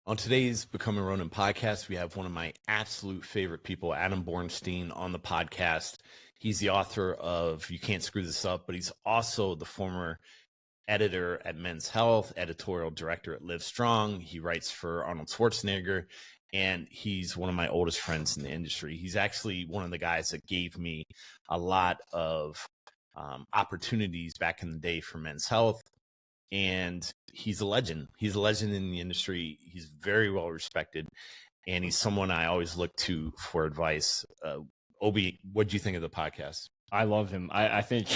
On today's Becoming Ronin podcast, we have one of my absolute favorite people, Adam Bornstein, on the podcast. He's the author of You Can't Screw This Up, but he's also the former editor at Men's Health, editorial director at Live Strong. He writes for Arnold Schwarzenegger, and he's one of my oldest friends in the industry. He's actually one of the guys that gave me a lot of opportunities back in the day for Men's Health. And he's a legend. He's a legend in the industry. He's very well respected, and he's someone I always look to for advice. Obi, what do you think of the podcast? I love him. I think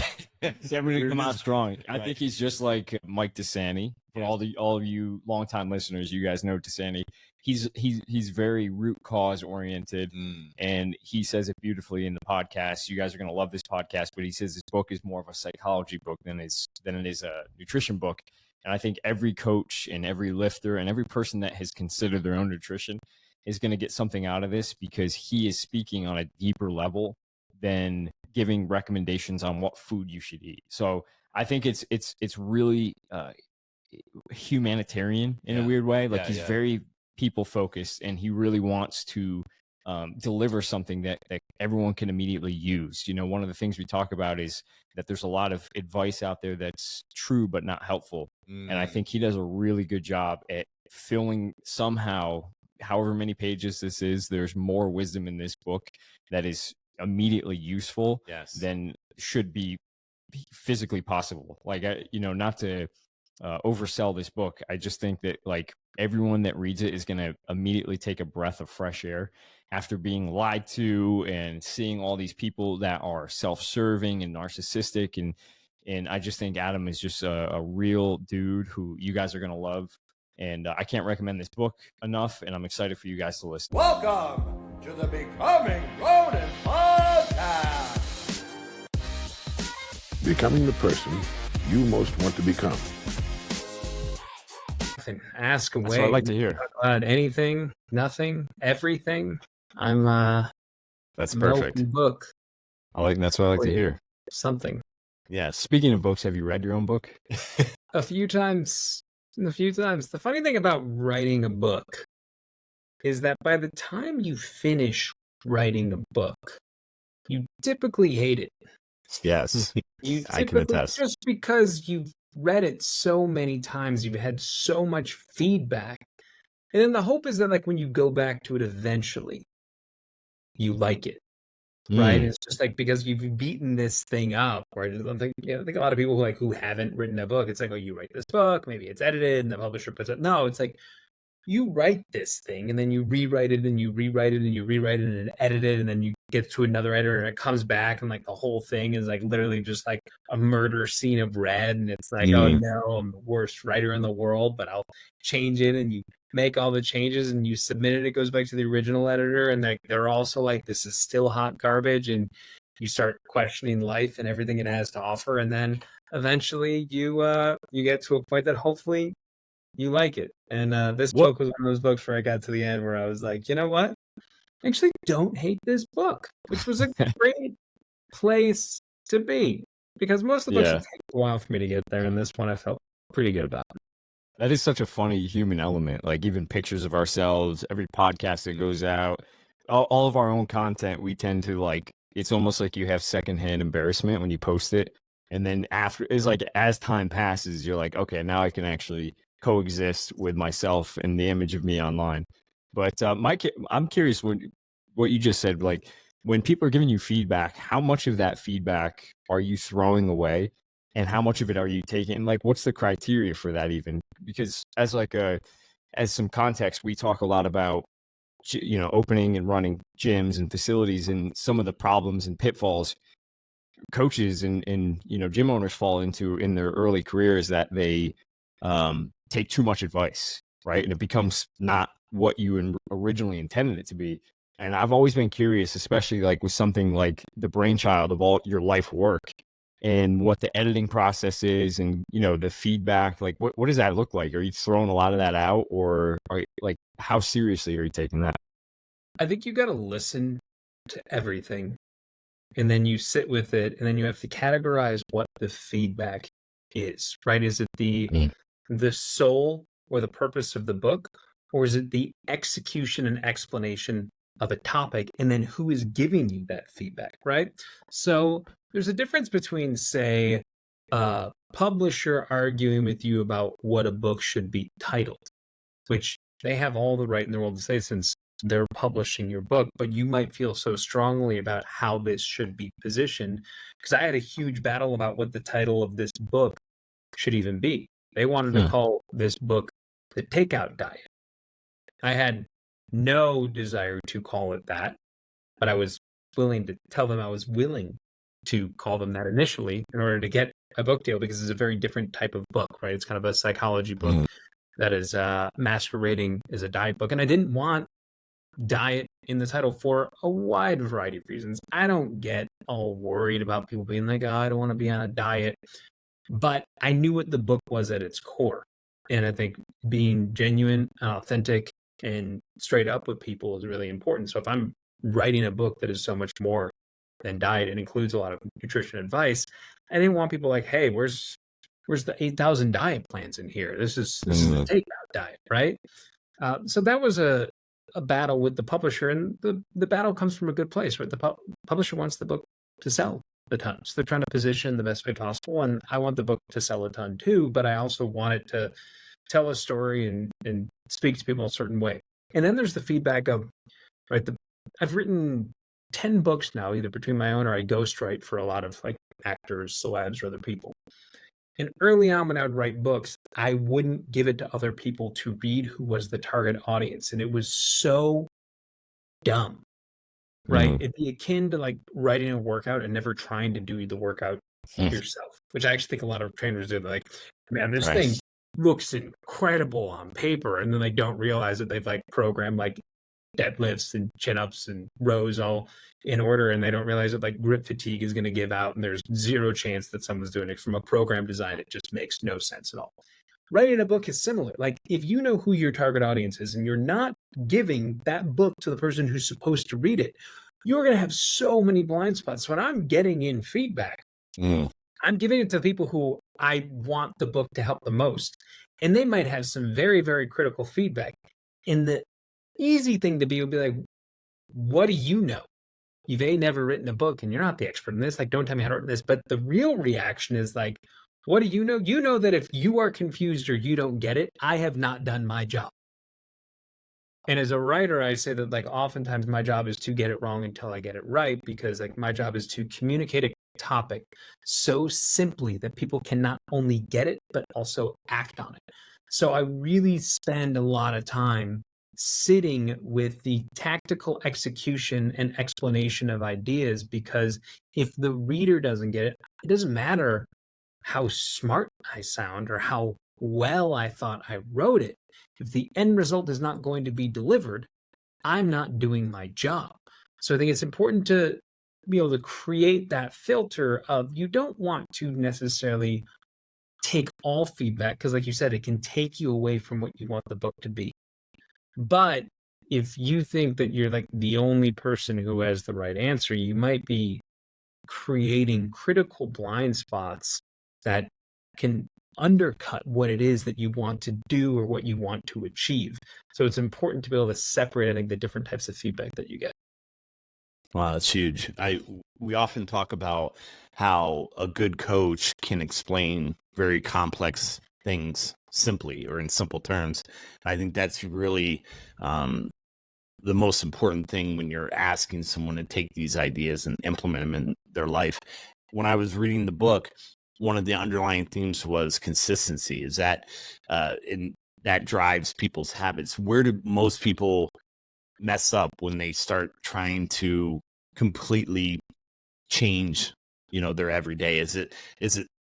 he's going to come out strong. I think he's just like Mike DeSanti. For all of you longtime listeners, you guys know DeSanti. He's very root cause oriented, and he says it beautifully in the podcast. You guys are going to love this podcast, but he says this book is more of a psychology book than it is a nutrition book. And I think every coach and every lifter and every person that has considered their own nutrition is going to get something out of this, because he is speaking on a deeper level than giving recommendations on what food you should eat. So I think it's really humanitarian in a weird way. Like he's very people focused, and he really wants to deliver something that everyone can immediately use. You know, one of the things we talk about is that there's a lot of advice out there that's true but not helpful. And I think he does a really good job at filling somehow, however many pages this is, there's more wisdom in this book that is immediately useful than should be physically possible. Like, not to oversell this book, I just think that like everyone that reads it is going to immediately take a breath of fresh air after being lied to and seeing all these people that are self-serving and narcissistic. And I just think Adam is just a real dude who you guys are going to love. And I can't recommend this book enough, and I'm excited for you guys to listen. Welcome to the Becoming Ronin podcast. Becoming the person you most want to become. Ask away. That's what I'd like to hear. About anything, nothing, everything. I'm That's an perfect. open book. That's what I like to hear. Something. Yeah. Speaking of books, have you read your own book? A few times. The funny thing about writing a book is that by the time you finish writing a book, you typically hate it. Yes. I can attest. Just because you've read it so many times, you've had so much feedback. And then the hope is that like when you go back to it eventually, you like it. Right. It's just like because you've beaten this thing up, right? I think a lot of people who haven't written a book, it's like, oh, you write this book, maybe it's edited and the publisher puts it. No, it's like you write this thing and then you rewrite it and you rewrite it and you rewrite it and edit it, and then you get to another editor and it comes back and like the whole thing is like literally just like a murder scene of red, and it's like, oh no, I'm the worst writer in the world, but I'll change it, and you make all the changes and you submit it, it goes back to the original editor, and they're also like, this is still hot garbage, and you start questioning life and everything it has to offer, and then eventually you get to a point that hopefully you like it. And this book was one of those books where I got to the end where I was like, you know what? I actually don't hate this book, which was a great place to be, because most of the books it takes a while for me to get there, and this one I felt pretty good about. That is such a funny human element. Like even pictures of ourselves, every podcast that goes out, all of our own content, we tend to like, it's almost like you have secondhand embarrassment when you post it. And then after, it's like as time passes, you're like, okay, now I can actually coexist with myself and the image of me online. But Mike, I'm curious what you just said, like when people are giving you feedback, how much of that feedback are you throwing away? And how much of it are you taking? Like, what's the criteria for that even? Because as some context, we talk a lot about, opening and running gyms and facilities, and some of the problems and pitfalls coaches and gym owners fall into in their early careers, that they take too much advice, right? And it becomes not what you originally intended it to be. And I've always been curious, especially like with something like the brainchild of all your life work, and what the editing process is, and the feedback, like what does that look like? Are you throwing a lot of that out, or how seriously are you taking that? I think you got to listen to everything, and then you sit with it, and then you have to categorize what the feedback is, right? Is it the soul or the purpose of the book, or is it the execution and explanation of a topic, and then who is giving you that feedback, right? So there's a difference between, say, a publisher arguing with you about what a book should be titled, which they have all the right in the world to say since they're publishing your book, but you might feel so strongly about how this should be positioned. Because I had a huge battle about what the title of this book should even be. They wanted to call this book The Takeout Diet. I had no desire to call it that, but I was willing to tell them I was willing to call them that initially in order to get a book deal, because it's a very different type of book, right? It's kind of a psychology book that is masquerading as a diet book. And I didn't want diet in the title for a wide variety of reasons. I don't get all worried about people being like, oh, I don't want to be on a diet. But I knew what the book was at its core. And I think being genuine, authentic, and straight up with people is really important. So if I'm writing a book that is so much more than diet, it includes a lot of nutrition advice, I didn't want people like, hey, where's the 8,000 diet plans in here? This is the takeout diet, right? So that was a battle with the publisher, and the battle comes from a good place, right? The publisher wants the book to sell a ton. So they're trying to position the best way possible, and I want the book to sell a ton too, but I also want it to tell a story and speak to people in a certain way. And then there's the feedback of, right, I've written 10 books now, either between my own or I ghostwrite for a lot of like actors, celebs, or other people. And early on when I would write books, I wouldn't give it to other people to read who was the target audience. And it was so dumb, right? It'd be akin to like writing a workout and never trying to do the workout yourself, which I actually think a lot of trainers do. They're like, man, this thing looks incredible on paper. And then they don't realize that they've like programmed like deadlifts and chin-ups and rows all in order, and they don't realize that like grip fatigue is going to give out, and there's zero chance that someone's doing it from a program design. It just makes no sense at all. Writing a book is similar. Like if you know who your target audience is and you're not giving that book to the person who's supposed to read it, you're going to have so many blind spots. When I'm getting in feedback, I'm giving it to people who I want the book to help the most, and they might have some very, very critical feedback. And the easy thing to be would be like, what do you know? You've never written a book and you're not the expert in this. Like, don't tell me how to write this. But the real reaction is like, what do you know? You know that if you are confused or you don't get it, I have not done my job. And as a writer, I say that like oftentimes my job is to get it wrong until I get it right, because like my job is to communicate a topic so simply that people can not only get it, but also act on it. So I really spend a lot of time sitting with the tactical execution and explanation of ideas, because if the reader doesn't get it, it doesn't matter how smart I sound or how well I thought I wrote it. If the end result is not going to be delivered, I'm not doing my job. So I think it's important to be able to create that filter of, you don't want to necessarily take all feedback, because like you said, it can take you away from what you want the book to be. But if you think that you're like the only person who has the right answer, you might be creating critical blind spots that can undercut what it is that you want to do or what you want to achieve. So it's important to be able to separate, I think, the different types of feedback that you get. Wow, that's huge. We often talk about how a good coach can explain very complex things simply or in simple terms. I think that's really the most important thing when you're asking someone to take these ideas and implement them in their life. When I was reading the book, one of the underlying themes was consistency. Is that that drives people's habits. Where do most people mess up when they start trying to completely change, their everyday? Is it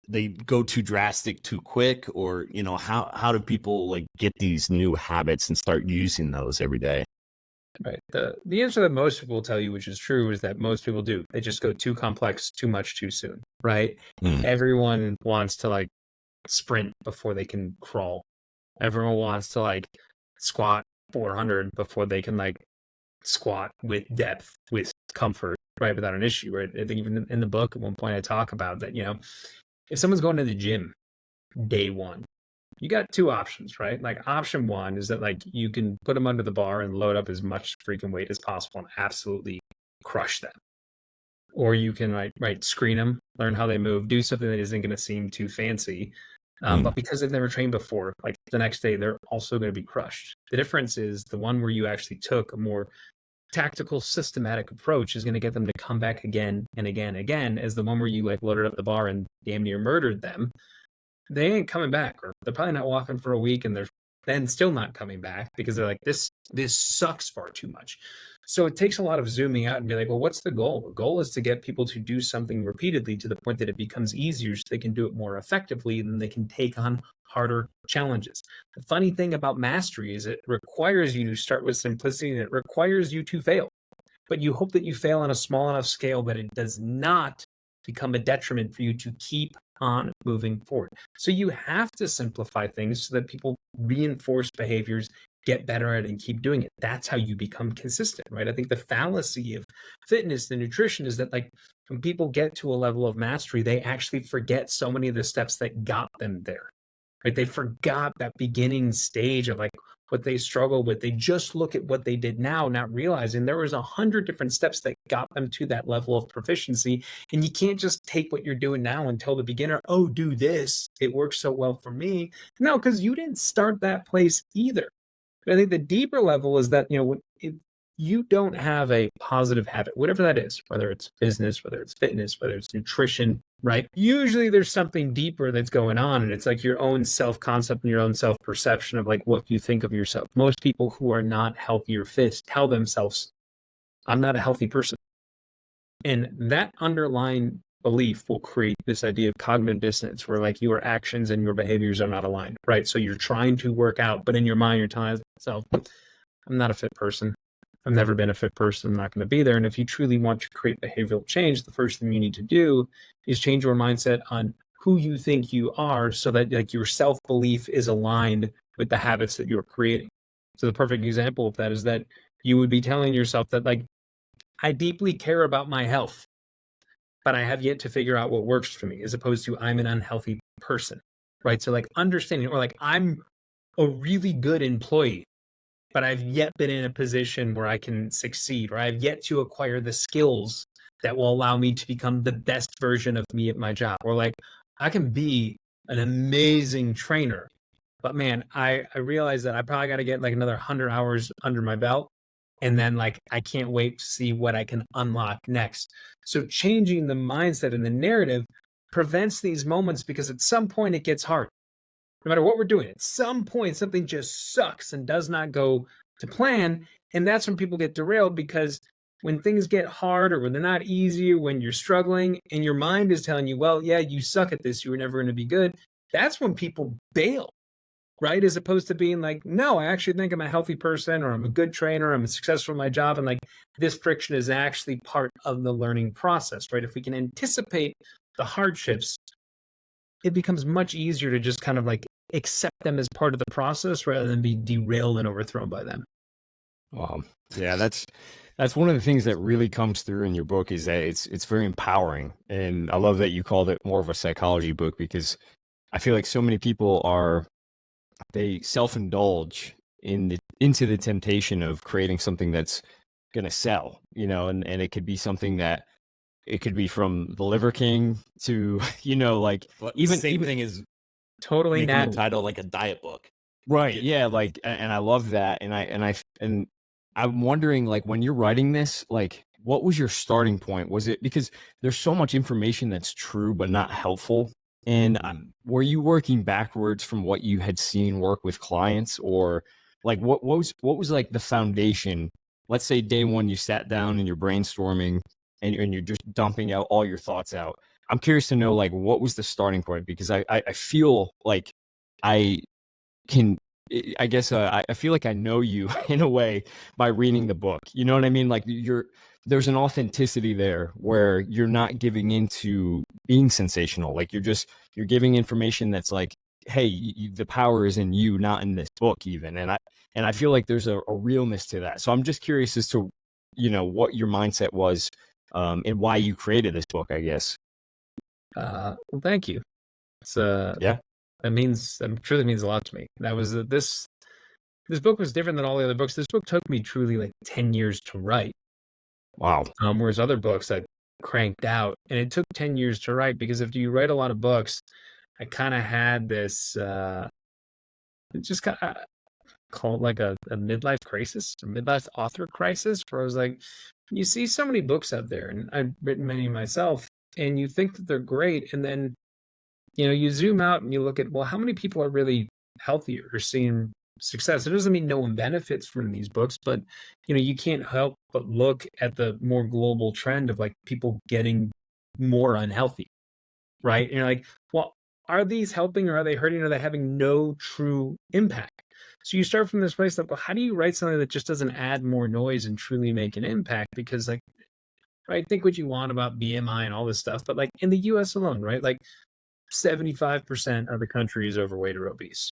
they go too drastic too quick, or how do people like get these new habits and start using those every day? Right. The answer that most people will tell you, which is true, is that most people do. They just go too complex, too much, too soon. Right. Everyone wants to like sprint before they can crawl. Everyone wants to like squat 400 before they can like squat with depth, with comfort, right, without an issue. Right. I think even in the book at one point I talk about that, if someone's going to the gym day one, you got two options, right? Like option one is that like you can put them under the bar and load up as much freaking weight as possible and absolutely crush them. Or you can screen them, learn how they move, do something that isn't going to seem too fancy. But because they've never trained before, like the next day, they're also going to be crushed. The difference is the one where you actually took a more tactical, systematic approach is going to get them to come back again and again and again, as the one where you like loaded up the bar and damn near murdered them. They ain't coming back, or they're probably not walking for a week, and they're then still not coming back because they're like, this sucks far too much. So it takes a lot of zooming out and be like, well, what's the goal? The goal is to get people to do something repeatedly to the point that it becomes easier so they can do it more effectively, and then they can take on harder challenges. The funny thing about mastery is it requires you to start with simplicity, and it requires you to fail. But you hope that you fail on a small enough scale that it does not become a detriment for you to keep on moving forward. So you have to simplify things so that people reinforce behaviors, get better at it, and keep doing it. That's how you become consistent, right? I think the fallacy of fitness and nutrition is that like when people get to a level of mastery, they actually forget so many of the steps that got them there, right? They forgot that beginning stage of like what they struggled with. They just look at what they did now, not realizing there was 100 different steps that got them to that level of proficiency. And you can't just take what you're doing now and tell the beginner, oh, do this. It works so well for me. No, because you didn't start that place either. But I think the deeper level is that, if you don't have a positive habit, whatever that is, whether it's business, whether it's fitness, whether it's nutrition, right? Usually there's something deeper that's going on, and it's like your own self-concept and your own self-perception of like what you think of yourself. Most people who are not healthy or fit tell themselves, I'm not a healthy person. And that underlying belief will create this idea of cognitive dissonance where like your actions and your behaviors are not aligned, right? So you're trying to work out, but in your mind, you're telling yourself, I'm not a fit person. I've never been a fit person. I'm not going to be there. And if you truly want to create behavioral change, the first thing you need to do is change your mindset on who you think you are so that like your self-belief is aligned with the habits that you're creating. So the perfect example of that is that you would be telling yourself that like, I deeply care about my health, but I have yet to figure out what works for me, as opposed to I'm an unhealthy person, right? So like understanding, or like I'm a really good employee, but I've yet been in a position where I can succeed, or I've yet to acquire the skills that will allow me to become the best version of me at my job. Or like, I can be an amazing trainer, but man, I realize that I probably got to get like another 100 hours under my belt. And then like, I can't wait to see what I can unlock next. So changing the mindset and the narrative prevents these moments, because at some point it gets hard. No matter what we're doing, at some point, something just sucks and does not go to plan. And that's when people get derailed, because when things get hard or when they're not easy, or when you're struggling and your mind is telling you, well, yeah, you suck at this, you were never going to be good. That's when people bail, right? As opposed to being like, no, I actually think I'm a healthy person, or I'm a good trainer, I'm successful in my job. And like this friction is actually part of the learning process, right? If we can anticipate the hardships, it becomes much easier to just kind of like accept them as part of the process rather than be derailed and overthrown by them. Yeah, that's one of the things that really comes through in your book, is that it's very empowering. And I love that you called it more of a psychology book, because I feel like so many people they self-indulge into the temptation of creating something that's going to sell, and it could be something that it could be from the Liver King to, like even thing is totally making not the title like a diet book. Right. Yeah. Like, and I love that. And I'm wondering, like, when you're writing this, like, what was your starting point? Was it because there's so much information that's true, but not helpful? And were you working backwards from what you had seen work with clients, or like, what was like the foundation? Let's say day one, you sat down and you're brainstorming and you're just dumping out all your thoughts out. I'm curious to know, like, what was the starting point? Because I feel like I feel like I know you in a way by reading the book. You know what I mean? Like there's an authenticity there where you're not giving into being sensational. Like you're giving information that's like, hey, the power is in you, not in this book even. And I feel like there's a realness to that. So I'm just curious as to, what your mindset was, and why you created this book, I guess. Well, thank you. It's yeah. That truly means a lot to me. That was this book was different than all the other books. This book took me truly like 10 years to write. Wow. Whereas other books I cranked out, and it took 10 years to write, because if you write a lot of books, I kind of had this, just kind of call it like a midlife crisis, a midlife author crisis, where I was like, you see so many books out there, and I've written many myself, and you think that they're great, and then, you zoom out and you look at, well, how many people are really healthy or seeing success? It doesn't mean no one benefits from these books, but you can't help but look at the more global trend of like people getting more unhealthy, right? And you're like, well, are these helping, or are they hurting? Or are they having no true impact? So you start from this place of, well, how do you write something that just doesn't add more noise and truly make an impact? Because like, right, think what you want about BMI and all this stuff, but like in the US alone, right, like 75% of the country is overweight or obese.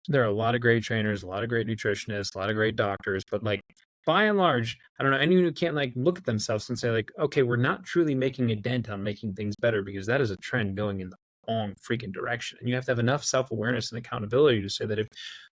There are a lot of great trainers, a lot of great nutritionists, a lot of great doctors, but like by and large, I don't know anyone who can't like look at themselves and say like, okay, we're not truly making a dent on making things better, because that is a trend going in the wrong freaking direction. And you have to have enough self-awareness and accountability to say that if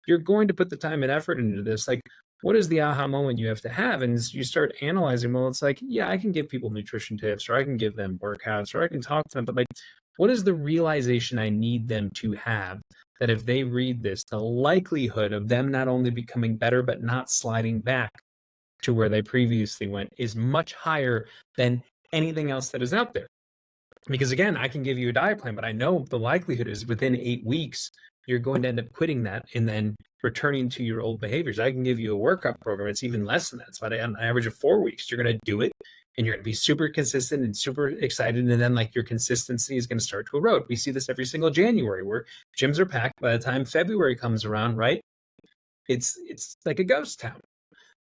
you're going to put the time and effort into this, like, what is the aha moment you have to have? And you start analyzing, well, it's like, yeah, I can give people nutrition tips, or I can give them workouts, or I can talk to them, but like, what is the realization I need them to have, that if they read this, the likelihood of them not only becoming better, but not sliding back to where they previously went is much higher than anything else that is out there? Because again, I can give you a diet plan, but I know the likelihood is within 8 weeks, you're going to end up quitting that and then returning to your old behaviors. I can give you a workout program. It's even less than that. So on an average of 4 weeks, you're going to do it, and you're going to be super consistent and super excited. And then like your consistency is going to start to erode. We see this every single January, where gyms are packed. By the time February comes around, right, it's like a ghost town.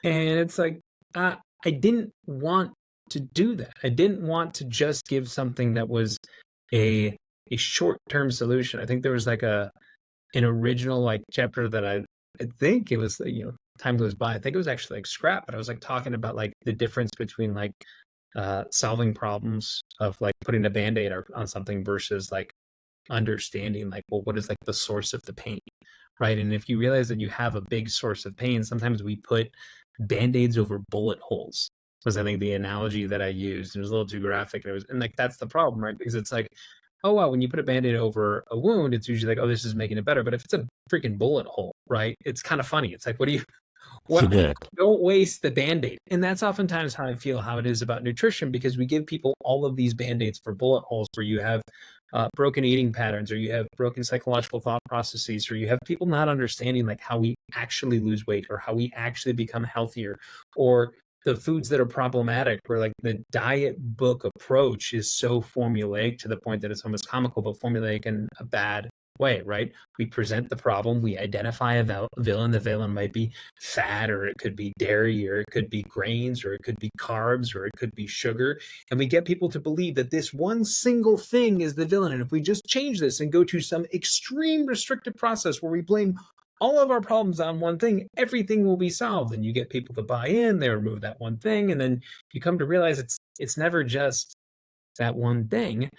And it's like, I didn't want to do that. I didn't want to just give something that was a short-term solution. I think there was like an original like chapter that I think it was, time goes by. I think it was actually like scrap, but I was like talking about like the difference between like solving problems of like putting a Band-Aid on something versus like understanding like, well, what is like the source of the pain, right? And if you realize that you have a big source of pain, sometimes we put Band-Aids over bullet holes, was I think the analogy that I used. It was a little too graphic. And like, that's the problem, right? Because it's like, oh, wow, when you put a Band-Aid over a wound, it's usually like, oh, this is making it better. But if it's a freaking bullet hole, right, it's kind of funny. It's like, don't waste the Band-Aid. And that's oftentimes how I feel how it is about nutrition, because we give people all of these Band-Aids for bullet holes, where you have broken eating patterns, or you have broken psychological thought processes, or you have people not understanding like how we actually lose weight, or how we actually become healthier, or the foods that are problematic, where like the diet book approach is so formulaic to the point that it's almost comical, but formulaic in a bad way, right? We present the problem, we identify a villain. The villain might be fat, or it could be dairy, or it could be grains, or it could be carbs, or it could be sugar. And we get people to believe that this one single thing is the villain. And if we just change this and go to some extreme restrictive process where we blame all of our problems on one thing, everything will be solved. And you get people to buy in, they remove that one thing, and then you come to realize it's never just that one thing,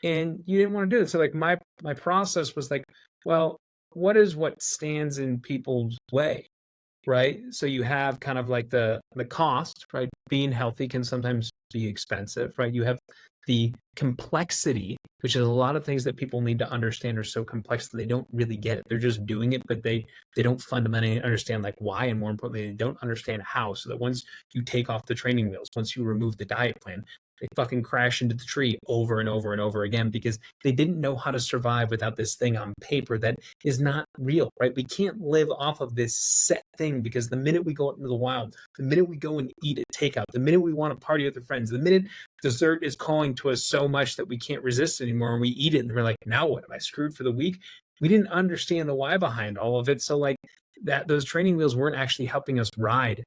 and you didn't want to do it. So like my process was like, well, what stands in people's way, right? So you have kind of like the cost, right? Being healthy can sometimes be expensive, right? You have the complexity, which is a lot of things that people need to understand are so complex that they don't really get it. They're just doing it, but they don't fundamentally understand like why, and more importantly, they don't understand how. So that once you take off the training wheels, once you remove the diet plan, they fucking crash into the tree over and over and over again, because they didn't know how to survive without this thing on paper that is not real, right? We can't live off of this set thing, because the minute we go out into the wild, the minute we go and eat at takeout, the minute we want to party with our friends, the minute dessert is calling to us so much that we can't resist anymore, and we eat it and we're like, now what? Am I screwed for the week? We didn't understand the why behind all of it. So like those training wheels weren't actually helping us ride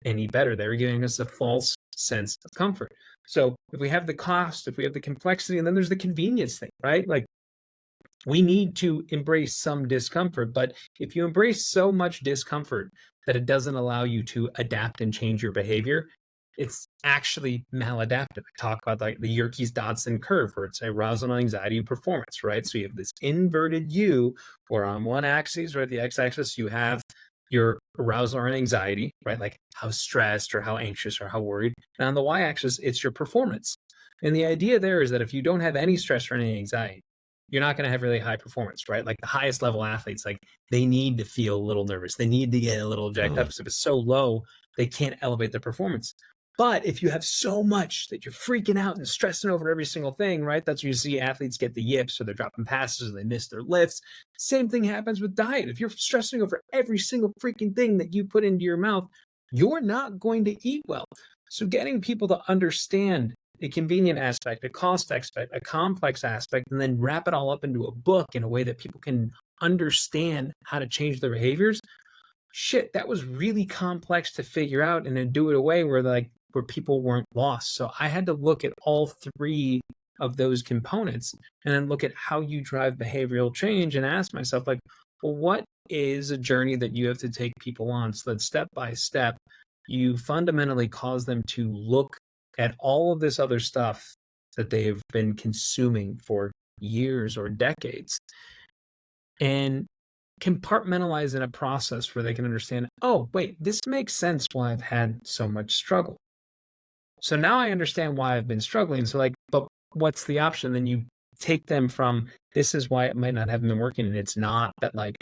any better. They were giving us a false sense of comfort. So if we have the cost, if we have the complexity, and then there's the convenience thing, right? Like, we need to embrace some discomfort, but if you embrace so much discomfort that it doesn't allow you to adapt and change your behavior, it's actually maladaptive. I talk about like the Yerkes-Dodson curve, where it's arousal, anxiety, and performance, right? So you have this inverted U, where on one axis, right, the x-axis, you have your arousal or anxiety, right? Like how stressed or how anxious or how worried. And on the y-axis, it's your performance. And the idea there is that if you don't have any stress or any anxiety, you're not going to have really high performance, right? Like the highest level athletes, like they need to feel a little nervous. They need to get a little jacked up. So if it's so low, they can't elevate their performance. But if you have so much that you're freaking out and stressing over every single thing, right? That's where you see athletes get the yips, or they're dropping passes, or they miss their lifts. Same thing happens with diet. If you're stressing over every single freaking thing that you put into your mouth, you're not going to eat well. So getting people to understand a convenient aspect, a cost aspect, a complex aspect, and then wrap it all up into a book in a way that people can understand how to change their behaviors. Shit, that was really complex to figure out, and then do it away where people weren't lost. So I had to look at all three of those components and then look at how you drive behavioral change and ask myself, like, well, what is a journey that you have to take people on so that step by step, you fundamentally cause them to look at all of this other stuff that they've been consuming for years or decades and compartmentalize in a process where they can understand, oh, wait, this makes sense why I've had so much struggle. So now I understand why I've been struggling. So like, but what's the option? Then you take them from, this is why it might not have been working. And it's not that like,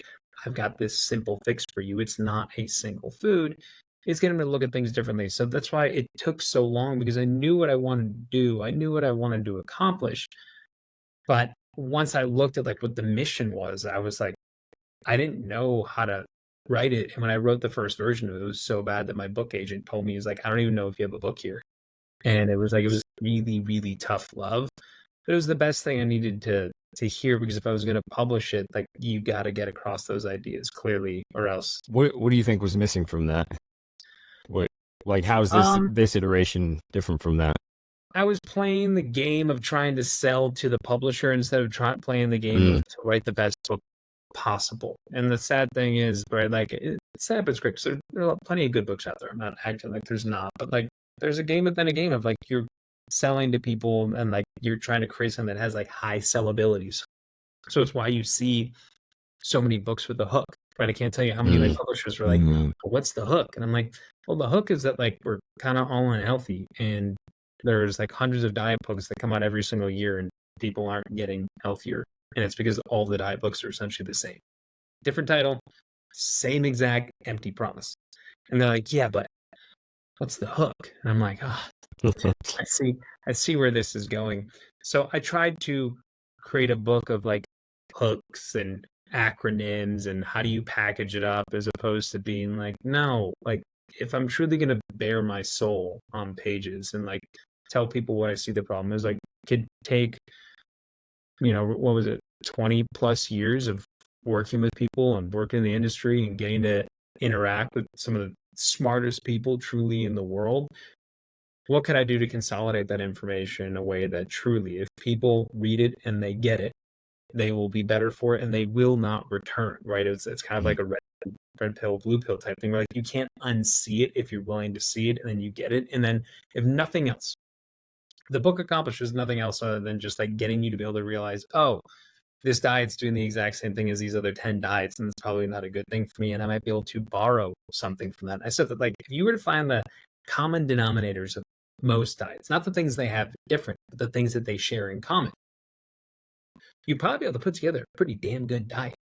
I've got this simple fix for you. It's not a single food. It's getting them to look at things differently. So that's why it took so long, because I knew what I wanted to do. I knew what I wanted to accomplish. But once I looked at like what the mission was, I was like, I didn't know how to write it. And when I wrote the first version of it, it was so bad that my book agent told me, he was like, I don't even know if you have a book here. And it was really, really tough love. But it was the best thing I needed to hear, because if I was going to publish it, like, you got to get across those ideas clearly, or else. What do you think was missing from that? What, like, how's this iteration different from that? I was playing the game of trying to sell to the publisher instead of playing the game of to write the best book possible. And the sad thing is, right, like, it's sad but it's great. So there are plenty of good books out there. I'm not acting like there's not, but like, there's a game within a game of like, you're selling to people and like you're trying to create something that has like high sellabilities. So it's why you see so many books with a hook, right? I can't tell you how many like publishers were like, well, what's the hook? And I'm like, well, the hook is that like we're kind of all unhealthy, and there's like hundreds of diet books that come out every single year, and people aren't getting healthier. And it's because all the diet books are essentially the same. Different title, same exact empty promise. And they're like, yeah, but what's the hook? And I'm like, I see where this is going. So I tried to create a book of like hooks and acronyms and how do you package it up, as opposed to being like, no, like, if I'm truly going to bare my soul on pages and like tell people what I see the problem is, like, could take, what was it, 20 plus years of working with people and working in the industry and getting to interact with some of the smartest people truly in the world. What could I do to consolidate that information in a way that truly, if people read it and they get it, they will be better for it and they will not return, right? It's kind of like a red pill, blue pill type thing, where like you can't unsee it if you're willing to see it, and then you get it. And then if nothing else, the book accomplishes nothing else other than just like getting you to be able to realize, oh, this diet's doing the exact same thing as these other 10 diets, and it's probably not a good thing for me, and I might be able to borrow something from that. I said that, like, if you were to find the common denominators of most diets, not the things they have different, but the things that they share in common, you'd probably be able to put together a pretty damn good diet,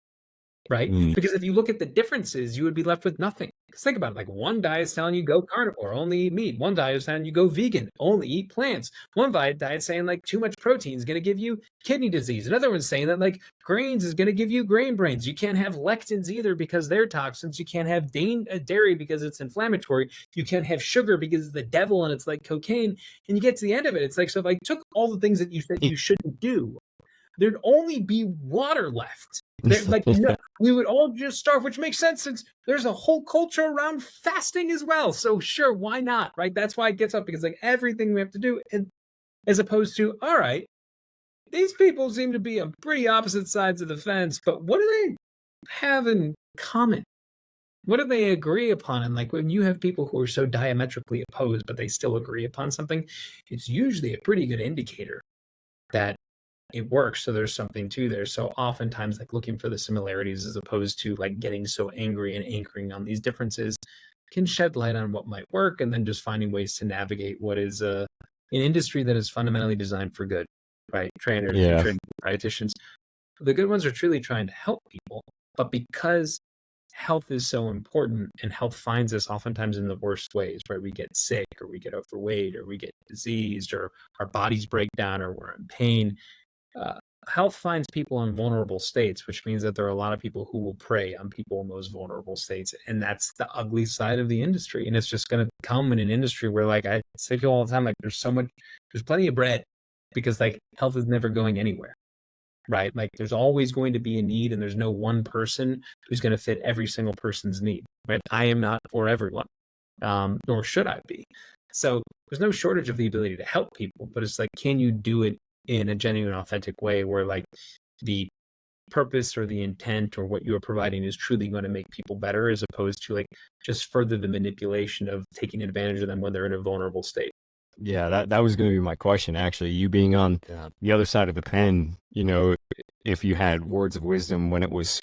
right? Because if you look at the differences, you would be left with nothing. Because think about it, like, one diet is telling you go carnivore, only eat meat. One diet is telling you go vegan, only eat plants. One diet is saying like too much protein is going to give you kidney disease. Another one's saying that like grains is going to give you grain brains. You can't have lectins either because they're toxins. You can't have dairy because it's inflammatory. You can't have sugar because it's the devil and it's like cocaine. And you get to the end of it, it's like, so if I took all the things that you said you shouldn't do, there'd only be water left. Like, no, we would all just starve, which makes sense since there's a whole culture around fasting as well. So sure, why not, right? That's why it gets up, because like everything we have to do, and as opposed to, all right, these people seem to be on pretty opposite sides of the fence, but what do they have in common? What do they agree upon? And like when you have people who are so diametrically opposed, but they still agree upon something, it's usually a pretty good indicator that it works. So there's something to there. So oftentimes like looking for the similarities as opposed to like getting so angry and anchoring on these differences can shed light on what might work, and then just finding ways to navigate what is an industry that is fundamentally designed for good, right? Trainers, dietitians. The good ones are truly trying to help people, but because health is so important and health finds us oftentimes in the worst ways, right? We get sick or we get overweight or we get diseased or our bodies break down or we're in pain. Health finds people in vulnerable states, which means that there are a lot of people who will prey on people in those vulnerable states. And that's the ugly side of the industry. And it's just going to come in an industry where, like I say to people all the time, like there's plenty of bread because like health is never going anywhere, right? Like there's always going to be a need and there's no one person who's going to fit every single person's need, right? I am not for everyone, nor should I be. So there's no shortage of the ability to help people, but it's like, can you do it in a genuine, authentic way where like the purpose or the intent or what you are providing is truly going to make people better, as opposed to like just further the manipulation of taking advantage of them when they're in a vulnerable state. Yeah, that was going to be my question, actually. You being on the other side of the pen, you know, if you had words of wisdom when it was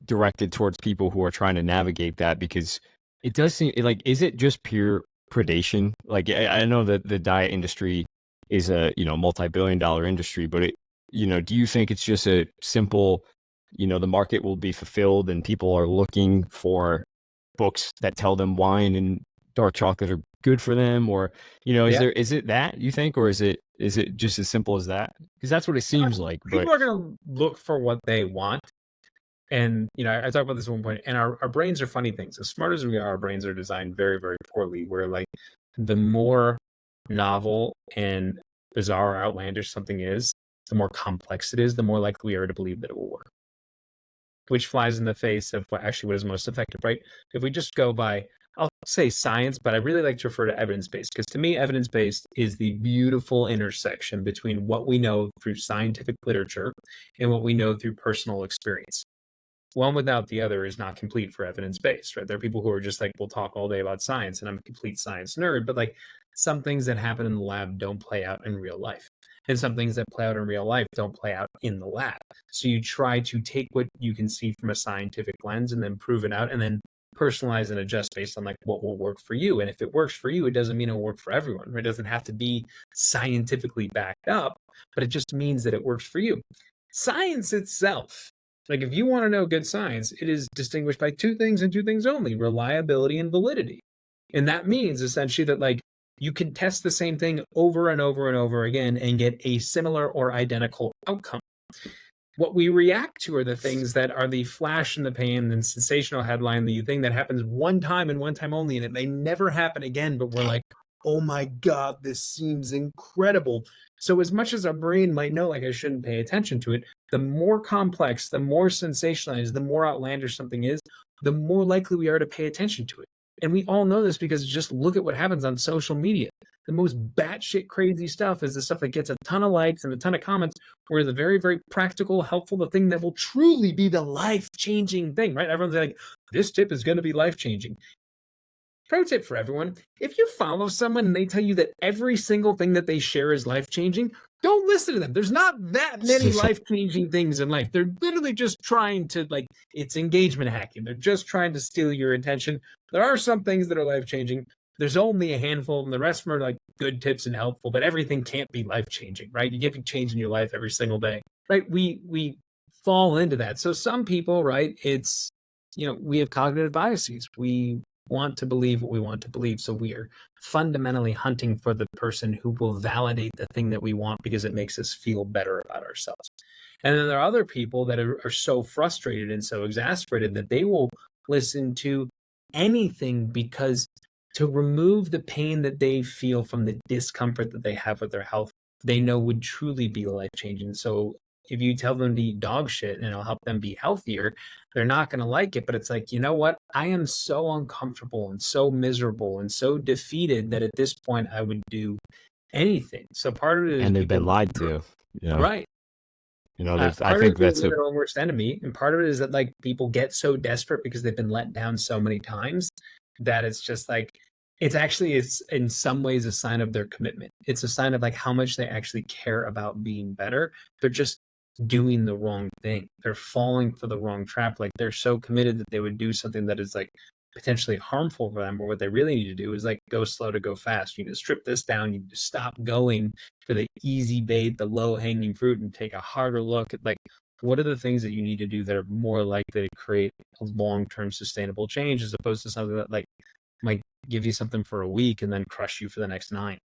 directed towards people who are trying to navigate that, because it does seem like, is it just pure predation? Like, I know that the diet industry is a, you know, multi-billion-dollar industry, but it, you know, do you think it's just a simple, you know, the market will be fulfilled and people are looking for books that tell them wine and dark chocolate are good for them? Or, you know, is it that you think, or is it just as simple as that? Because that's what it seems like. People are going to look for what they want. And, you know, I talked about this at one point, and our brains are funny things. As smart as we are, our brains are designed very, very poorly, where like the more novel and bizarre or outlandish something is, the more complex it is, the more likely we are to believe that it will work. Which flies in the face of what is most effective, right? If we just go by, I'll say science, but I really like to refer to evidence-based, because to me, evidence-based is the beautiful intersection between what we know through scientific literature and what we know through personal experience. One without the other is not complete for evidence-based, right? There are people who are just like, we'll talk all day about science, and I'm a complete science nerd, but like some things that happen in the lab don't play out in real life. And some things that play out in real life don't play out in the lab. So you try to take what you can see from a scientific lens and then prove it out and then personalize and adjust based on like what will work for you. And if it works for you, it doesn't mean it'll work for everyone. It doesn't have to be scientifically backed up, but it just means that it works for you. Science itself, like if you want to know good science, it is distinguished by two things and two things only: reliability and validity. And that means essentially that like you can test the same thing over and over and over again and get a similar or identical outcome. What we react to are the things that are the flash in the pan and sensational headline, the thing that happens one time and one time only, and it may never happen again, but we're like, oh my God, this seems incredible. So as much as our brain might know, like, I shouldn't pay attention to it, the more complex, the more sensationalized, the more outlandish something is, the more likely we are to pay attention to it. And we all know this because just look at what happens on social media. The most batshit crazy stuff is the stuff that gets a ton of likes and a ton of comments, where the very, very practical, helpful, the thing that will truly be the life-changing thing, right? Everyone's like, this tip is going to be life-changing. Pro tip for everyone: if you follow someone and they tell you that every single thing that they share is life-changing, don't listen to them. There's not that many life-changing things in life. They're literally just trying to, like, it's engagement hacking. They're just trying to steal your attention. There are some things that are life-changing. There's only a handful, and the rest of them are like good tips and helpful, but everything can't be life-changing, right? You can't be changing your life every single day, right? We fall into that. So some people, right, it's, you know, we have cognitive biases. We want to believe what we want to believe. So we are fundamentally hunting for the person who will validate the thing that we want because it makes us feel better about ourselves. And then there are other people that are so frustrated and so exasperated that they will listen to anything because to remove the pain that they feel from the discomfort that they have with their health, they know would truly be life-changing. So if you tell them to eat dog shit and it'll help them be healthier, they're not going to like it. But it's like, you know what? I am so uncomfortable and so miserable and so defeated that at this point I would do anything. So part of it is, and they've been lied to, you know? Right. You know, I Part of think it is that's a their own worst enemy, and part of it is that like people get so desperate because they've been let down so many times that it's just like it's in some ways a sign of their commitment. It's a sign of like how much they actually care about being better. They're just doing the wrong thing. They're falling for the wrong trap. Like they're so committed that they would do something that is like potentially harmful for them. But what they really need to do is like go slow to go fast. You need to strip this down. You need to stop going for the easy bait, the low hanging fruit, and take a harder look at like what are the things that you need to do that are more likely to create a long term sustainable change as opposed to something that like might give you something for a week and then crush you for the next 9.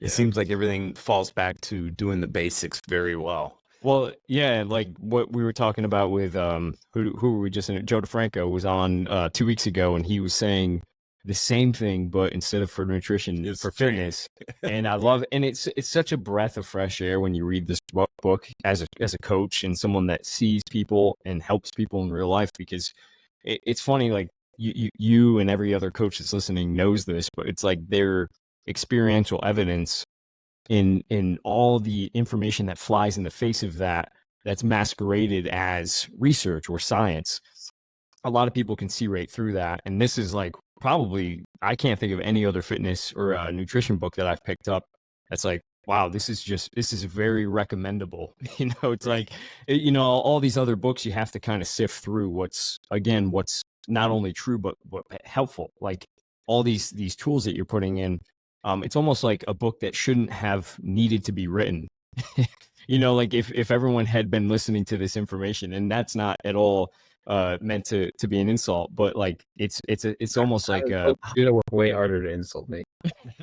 It seems like everything falls back to doing the basics very well. Well, yeah, like what we were talking about with who were we just in? Joe DeFranco was on 2 weeks ago, and he was saying the same thing, but instead of for nutrition, It's for training. fitness. And I love, and it's such a breath of fresh air when you read this book as a coach and someone that sees people and helps people in real life. Because it's funny, like you and every other coach that's listening knows this, but it's like their experiential evidence in all the information that flies in the face of that's masqueraded as research or science. A lot of people can see right through that. And this is like probably, I can't think of any other fitness or nutrition book that I've picked up that's like, wow, this is very recommendable. It's like, all these other books, you have to kind of sift through what's not only true, but helpful. Like all these tools that you're putting in. It's almost like a book that shouldn't have needed to be written. Like if everyone had been listening to this information, and that's not at all meant to be an insult, but like it's almost like You're gonna work way harder to insult me.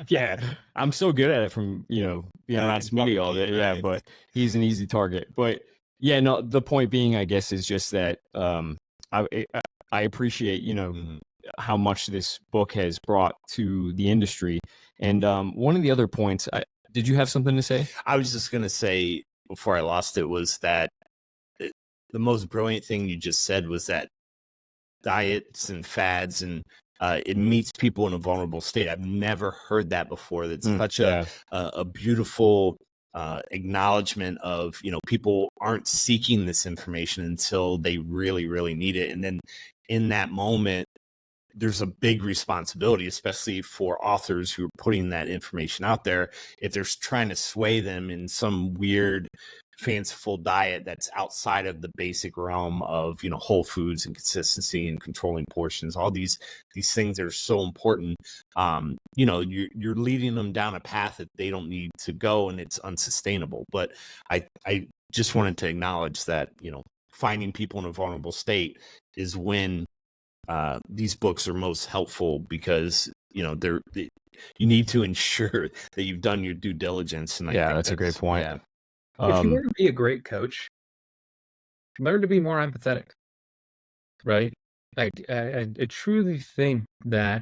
yeah, I'm so good at it from being around Smitty all day. Yeah, but he's an easy target. But yeah, no, the point being, I guess, is just that I appreciate how much this book has brought to the industry. And one of the other points, did you have something to say? I was just going to say before I lost it was that the most brilliant thing you just said was that diets and fads and it meets people in a vulnerable state. I've never heard that before. That's such a beautiful acknowledgement of, people aren't seeking this information until they really, really need it. And then in that moment, there's a big responsibility, especially for authors who are putting that information out there. If they're trying to sway them in some weird, fanciful diet that's outside of the basic realm of, whole foods and consistency and controlling portions, all these things that are so important. You're leading them down a path that they don't need to go, and it's unsustainable. But I just wanted to acknowledge that, finding people in a vulnerable state is when these books are most helpful, because you need to ensure that you've done your due diligence. And I think that's a great point. Yeah. If you want to be a great coach, learn to be more empathetic, right? Like I truly think that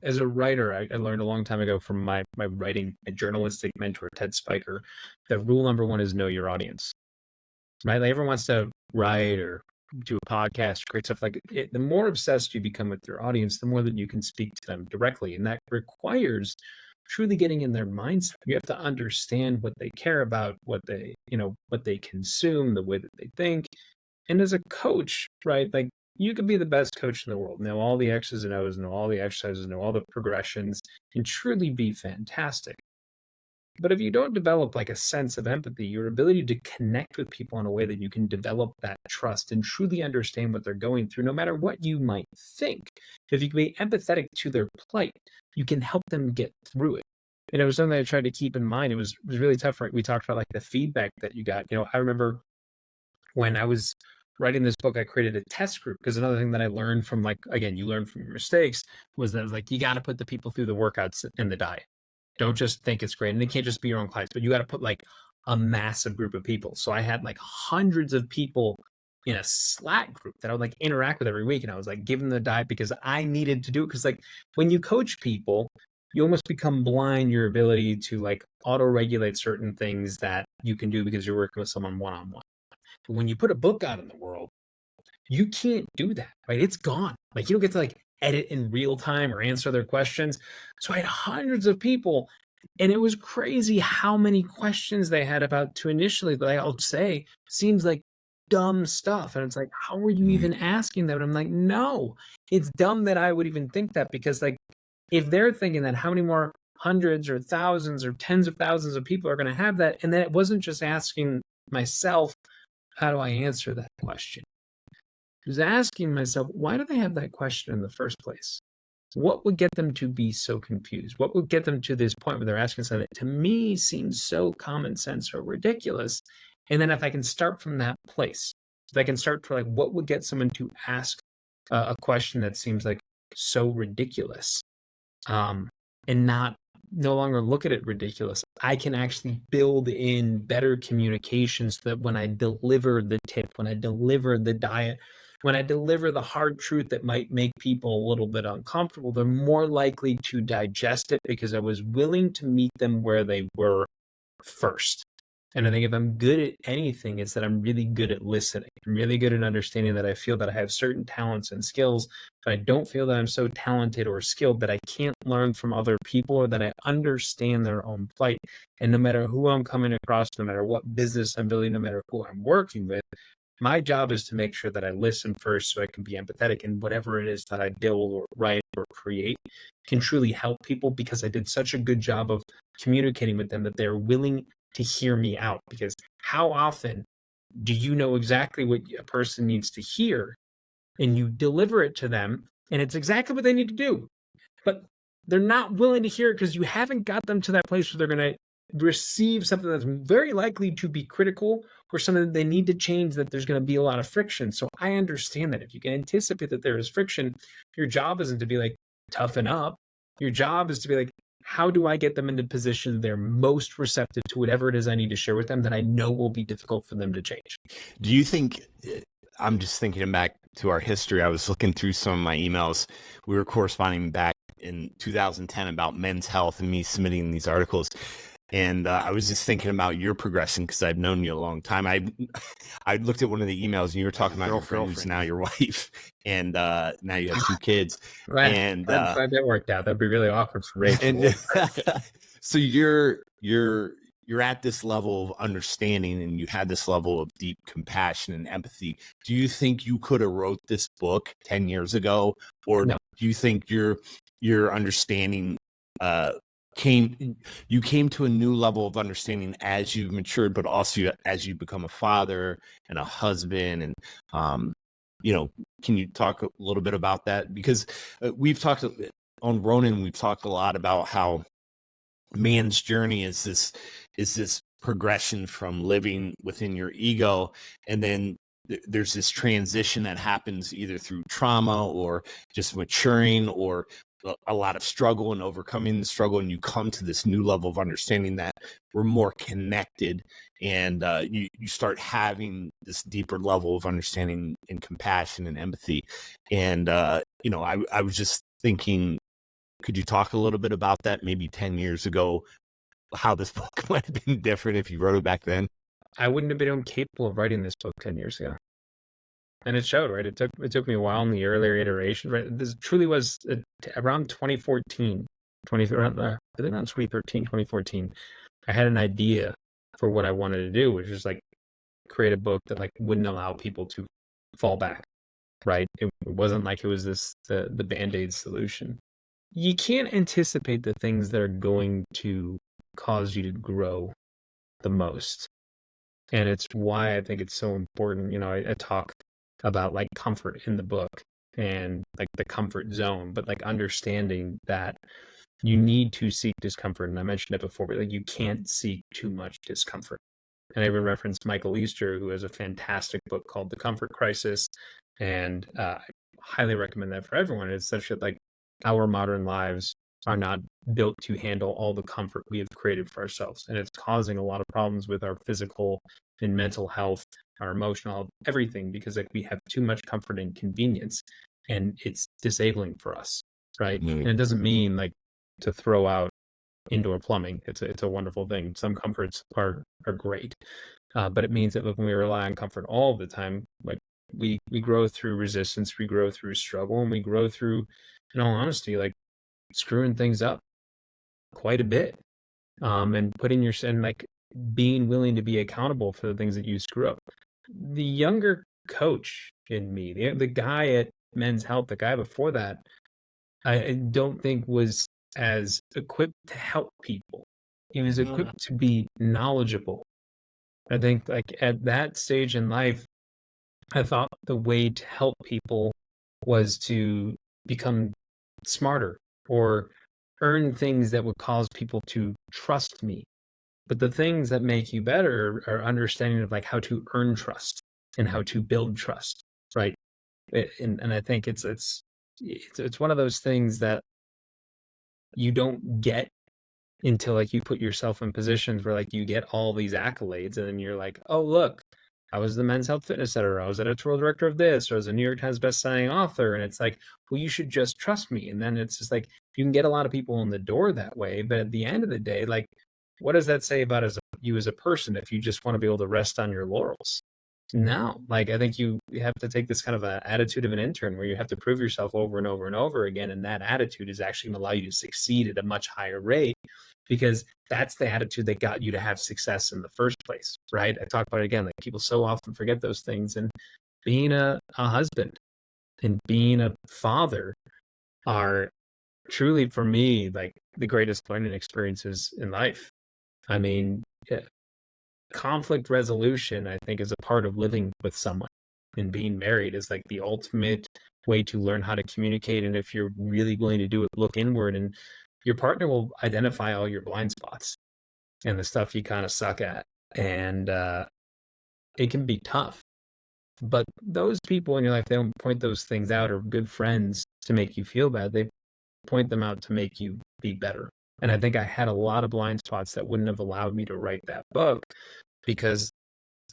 as a writer, I learned a long time ago from my writing, my journalistic mentor Ted Spiker, that rule number 1 is know your audience. Right? Like everyone wants to write or do a podcast, create stuff like it. The more obsessed you become with your audience, the more that you can speak to them directly, and that requires truly getting in their mindset. You have to understand what they care about, what they consume, the way that they think. And as a coach, right, like you could be the best coach in the world, know all the X's and O's, know all the exercises, know all the progressions, and truly be fantastic. But if you don't develop like a sense of empathy, your ability to connect with people in a way that you can develop that trust and truly understand what they're going through, no matter what you might think, if you can be empathetic to their plight, you can help them get through it. And it was something I tried to keep in mind. It was really tough, right? We talked about like the feedback that you got. I remember when I was writing this book, I created a test group, because another thing that I learned from, like, again, you learn from your mistakes, was that like you got to put the people through the workouts and the diet. Don't just think it's great. And it can't just be your own clients, but you got to put like a massive group of people. So I had like hundreds of people in a Slack group that I would like interact with every week. And I was like giving them the diet because I needed to do it. Because like when you coach people, you almost become blind your ability to like auto-regulate certain things that you can do because you're working with someone one-on-one. But when you put a book out in the world, you can't do that, right? It's gone. Like you don't get to like edit in real time or answer their questions. So I had hundreds of people And it was crazy how many questions they had about to initially, like I'll say, seems like dumb stuff. And it's like, how are you even asking that? And I'm like, no, it's dumb that I would even think that, because like, if they're thinking that, how many more hundreds or thousands or tens of thousands of people are going to have that? And then it wasn't just asking myself, how do I answer that question? I was asking myself, why do they have that question in the first place? What would get them to be so confused? What would get them to this point where they're asking something that to me seems so common sense or ridiculous? And then if I can start from that place, if I can start to like, what would get someone to ask a question that seems like so ridiculous, and no longer look at it ridiculous, I can actually build in better communication so that when I deliver the tip, when I deliver the diet, when I deliver the hard truth that might make people a little bit uncomfortable, they're more likely to digest it because I was willing to meet them where they were first. And I think if I'm good at anything, it's that I'm really good at listening. I'm really good at understanding that I feel that I have certain talents and skills, but I don't feel that I'm so talented or skilled that I can't learn from other people or that I understand their own plight. And no matter who I'm coming across, no matter what business I'm building, no matter who I'm working with, my job is to make sure that I listen first so I can be empathetic, and whatever it is that I build or write or create can truly help people, because I did such a good job of communicating with them that they're willing to hear me out. Because how often do you know exactly what a person needs to hear and you deliver it to them and it's exactly what they need to do, but they're not willing to hear it because you haven't got them to that place where they're going to receive something that's very likely to be critical or something that they need to change, that there's going to be a lot of friction. So I understand that if you can anticipate that there is friction, your job isn't to be like, toughen up. Your job is to be like, how do I get them into position they're most receptive to whatever it is I need to share with them that I know will be difficult for them to change? Do you think, I'm just thinking back to our history, I was looking through some of my emails. We were corresponding back in 2010 about men's health and me submitting these articles. And I was just thinking about your progression because I've known you a long time. I looked at one of the emails and you were talking about your girlfriend who's now your wife, and now you have 2 kids. Right. And glad that worked out. That'd be really awkward for Rachel. And so you're at this level of understanding, and you had this level of deep compassion and empathy. Do you think you could have wrote this book 10 years ago, or No. do you think your understanding you came to a new level of understanding as you've matured, but also as you become a father and a husband? And can you talk a little bit about that? Because we've talked on Ronin, we've talked a lot about how man's journey is this progression from living within your ego, and then there's this transition that happens either through trauma or just maturing or a lot of struggle and overcoming the struggle, and you come to this new level of understanding that we're more connected, and you start having this deeper level of understanding and compassion and empathy. And I was just thinking, could you talk a little bit about that? Maybe 10 years ago, how this book might have been different if you wrote it back then? I wouldn't have been capable of writing this book 10 years ago. And it showed, right? It took me a while in the earlier iteration, right? This truly was around 2014, around 2013, 2014. I had an idea for what I wanted to do, which was like create a book that like wouldn't allow people to fall back, right? It wasn't like it was the Band-Aid solution. You can't anticipate the things that are going to cause you to grow the most. And it's why I think it's so important. I talk about like comfort in the book and like the comfort zone, but like understanding that you need to seek discomfort. And I mentioned it before, but like you can't seek too much discomfort. And I even referenced Michael Easter, who has a fantastic book called The Comfort Crisis. And I highly recommend that for everyone. It's such that like our modern lives are not built to handle all the comfort we have created for ourselves. And it's causing a lot of problems with our physical and mental health, our emotional health, everything, because like we have too much comfort and convenience, and it's disabling for us, right? Mm-hmm. And it doesn't mean like to throw out indoor plumbing. It's a wonderful thing. Some comforts are great, but it means that when we rely on comfort all the time, like we grow through resistance, we grow through struggle, and we grow through, in all honesty, like screwing things up quite a bit. and putting your and like being willing to be accountable for the things that you screw up. The younger coach in me, the guy at Men's Health, the guy before that, I don't think was as equipped to help people. He was equipped to be knowledgeable. I think like at that stage in life, I thought the way to help people was to become smarter or earn things that would cause people to trust me. But the things that make you better are understanding of like how to earn trust and how to build trust, right? And I think it's one of those things that you don't get until like you put yourself in positions where like you get all these accolades and then you're like, oh look, I was the Men's Health Fitness Editor, I was editorial director of this, or I was a New York Times bestselling author, and it's like, well, you should just trust me. And then it's just like you can get a lot of people in the door that way, but at the end of the day, like, what does that say about you as a person if you just want to be able to rest on your laurels? No, like I think you have to take this kind of an attitude of an intern where you have to prove yourself over and over and over again, and that attitude is actually going to allow you to succeed at a much higher rate, because that's the attitude that got you to have success in the first place, right? I talk about it again, like people so often forget those things, and being a husband and being a father are truly, for me, like the greatest learning experiences in life. I mean, conflict resolution, I think, is a part of living with someone, and being married is like the ultimate way to learn how to communicate. And if you're really willing to do it, look inward, and your partner will identify all your blind spots and the stuff you kind of suck at. And it can be tough, but those people in your life, they don't point those things out or good friends to make you feel bad. They point them out to make you be better. And I think I had a lot of blind spots that wouldn't have allowed me to write that book, because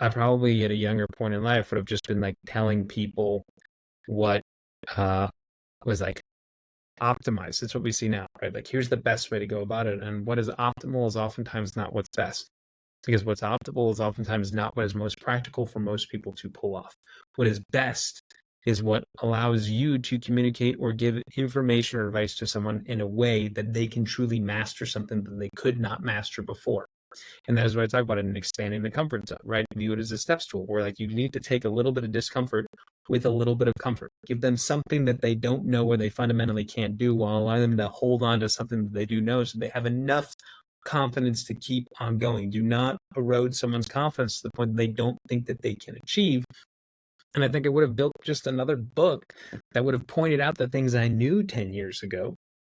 I probably at a younger point in life would have just been like telling people what was like optimized. It's what we see now, right? Like, here's the best way to go about it. And what is optimal is oftentimes not what's best, because what's optimal is oftentimes not what is most practical for most people to pull off. What is best is what allows you to communicate or give information or advice to someone in a way that they can truly master something that they could not master before. And that is what I talk about in expanding the comfort zone, right? View it as a steps tool, where like you need to take a little bit of discomfort with a little bit of comfort. Give them something that they don't know or they fundamentally can't do, while allowing them to hold on to something that they do know, so they have enough confidence to keep on going. Do not erode someone's confidence to the point that they don't think that they can achieve. And I think I would have built just another book that would have pointed out the things I knew 10 years ago,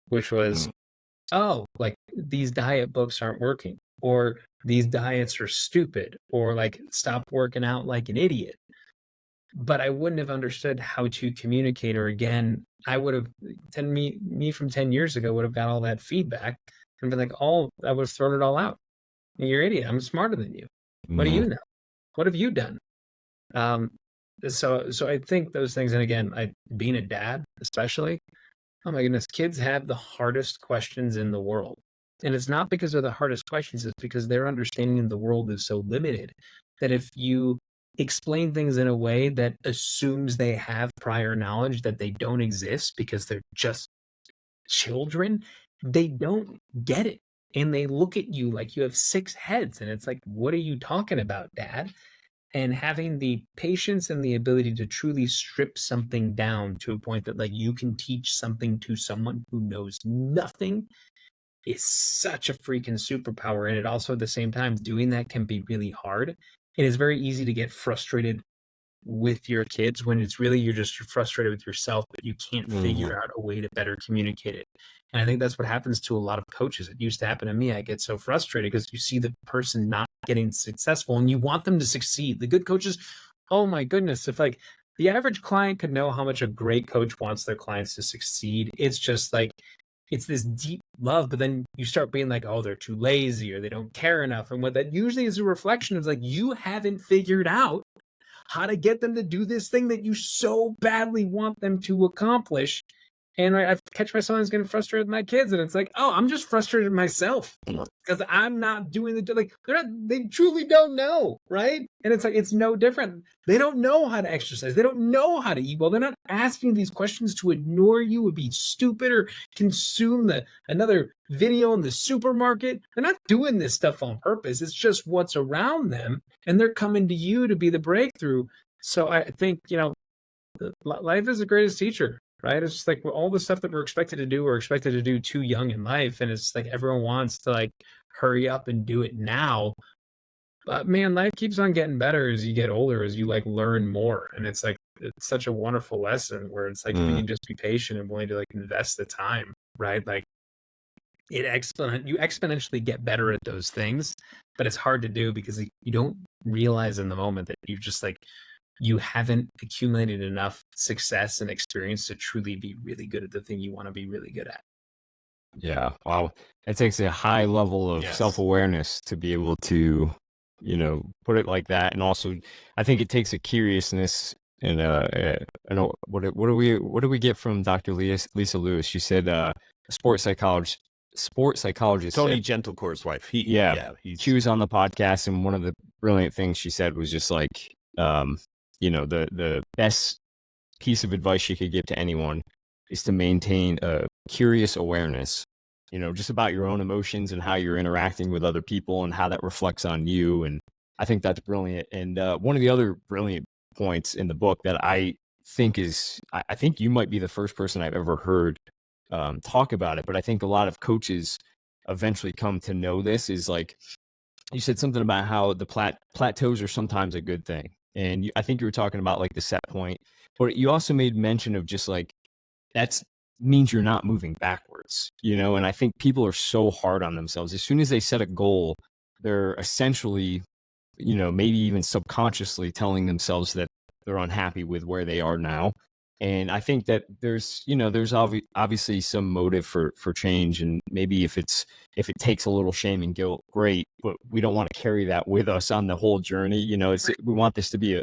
which was, oh, like these diet books aren't working, or these diets are stupid, or like stop working out like an idiot. But I wouldn't have understood how to communicate, or again, I would have, me from 10 years ago would have got all that feedback and been like, I would have thrown it all out. You're an idiot. I'm smarter than you. What do you know? What have you done? So I think those things, and again, being a dad, especially, oh my goodness, kids have the hardest questions in the world. And it's not because they're the hardest questions, it's because their understanding of the world is so limited that if you explain things in a way that assumes they have prior knowledge that they don't exist because they're just children, they don't get it. And they look at you like you have 6 heads. And it's like, what are you talking about, Dad? And having the patience and the ability to truly strip something down to a point that like you can teach something to someone who knows nothing is such a freaking superpower. And it also, at the same time, doing that can be really hard. It is very easy to get frustrated with your kids when it's really you're frustrated with yourself, but you can't figure out a way to better communicate it. And I think that's what happens to a lot of coaches. It used to happen to me. I get so frustrated because you see the person not getting successful and you want them to succeed. The good coaches, oh my goodness, if like the average client could know how much a great coach wants their clients to succeed, it's just like, it's this deep love, but then you start being like, oh, they're too lazy or they don't care enough. And what that usually is a reflection of like, you haven't figured out how to get them to do this thing that you so badly want them to accomplish. And I've catch myself getting frustrated with my kids, and it's like, oh, I'm just frustrated with myself because I'm not doing like they truly don't know, right? And it's like, it's no different. They don't know how to exercise. They don't know how to eat well. They're not asking these questions to ignore you, would be stupid, or consume another video in the supermarket. They're not doing this stuff on purpose. It's just what's around them, and they're coming to you to be the breakthrough. So I think, life is the greatest teacher, right? It's just like all the stuff that we're expected to do, we're expected to do too young in life. And it's like everyone wants to like hurry up and do it now. But man, life keeps on getting better as you get older, as you like learn more. And it's like, it's such a wonderful lesson where it's like, if you can just be patient and willing to like invest the time, right? Like you exponentially get better at those things, but it's hard to do because you don't realize in the moment that you haven't accumulated enough success and experience to truly be really good at the thing you want to be really good at. Yeah. Wow. It takes a high level of self-awareness to be able to, put it like that. And also, I think it takes a curiousness. And what do we get from Dr. Lisa Lewis? She said, sports psychologist Tony Gentlecore's wife. She was on the podcast, and one of the brilliant things she said was just like, the best piece of advice she could give to anyone is to maintain a curious awareness, just about your own emotions and how you're interacting with other people and how that reflects on you. And I think that's brilliant. And one of the other brilliant points in the book that I think I think you might be the first person I've ever heard talk about it, but I think a lot of coaches eventually come to know this, is like, you said something about how the plateaus are sometimes a good thing. And I think you were talking about like the set point, but you also made mention of just like, that means you're not moving backwards, and I think people are so hard on themselves. As soon as they set a goal, they're essentially, maybe even subconsciously telling themselves that they're unhappy with where they are now. And I think that there's obviously some motive for change. And maybe if it takes a little shame and guilt, great, but we don't want to carry that with us on the whole journey. We want this to be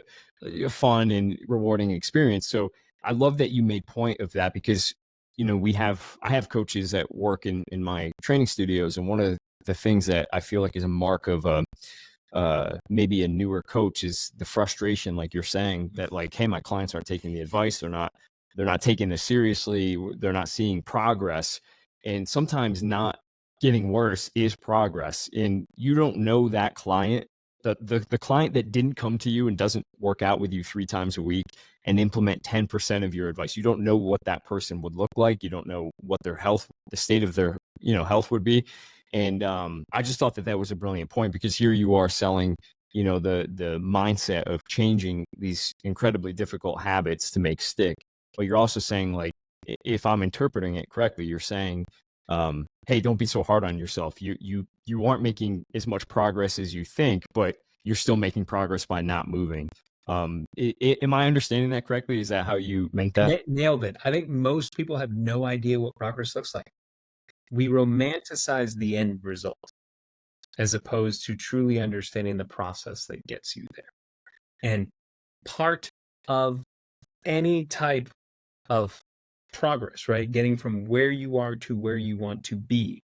a fun and rewarding experience. So I love that you made point of that, because, I have coaches that work in my training studios. And one of the things that I feel like is a mark of maybe a newer coach is the frustration, like you're saying, that like, hey, my clients aren't taking the advice. They're not taking this seriously. They're not seeing progress. And sometimes not getting worse is progress. And you don't know that client, the client that didn't come to you and doesn't work out with you 3 times a week and implement 10% of your advice. You don't know what that person would look like. You don't know what the state of their, health would be. And I just thought that was a brilliant point, because here you are selling, the mindset of changing these incredibly difficult habits to make stick. But you're also saying, like, if I'm interpreting it correctly, you're saying, hey, don't be so hard on yourself. You aren't making as much progress as you think, but you're still making progress by not moving. Am I understanding that correctly? Is that how you meant that? Nailed it. I think most people have no idea what progress looks like. We romanticize the end result as opposed to truly understanding the process that gets you there. And part of any type of progress, right, getting from where you are to where you want to be,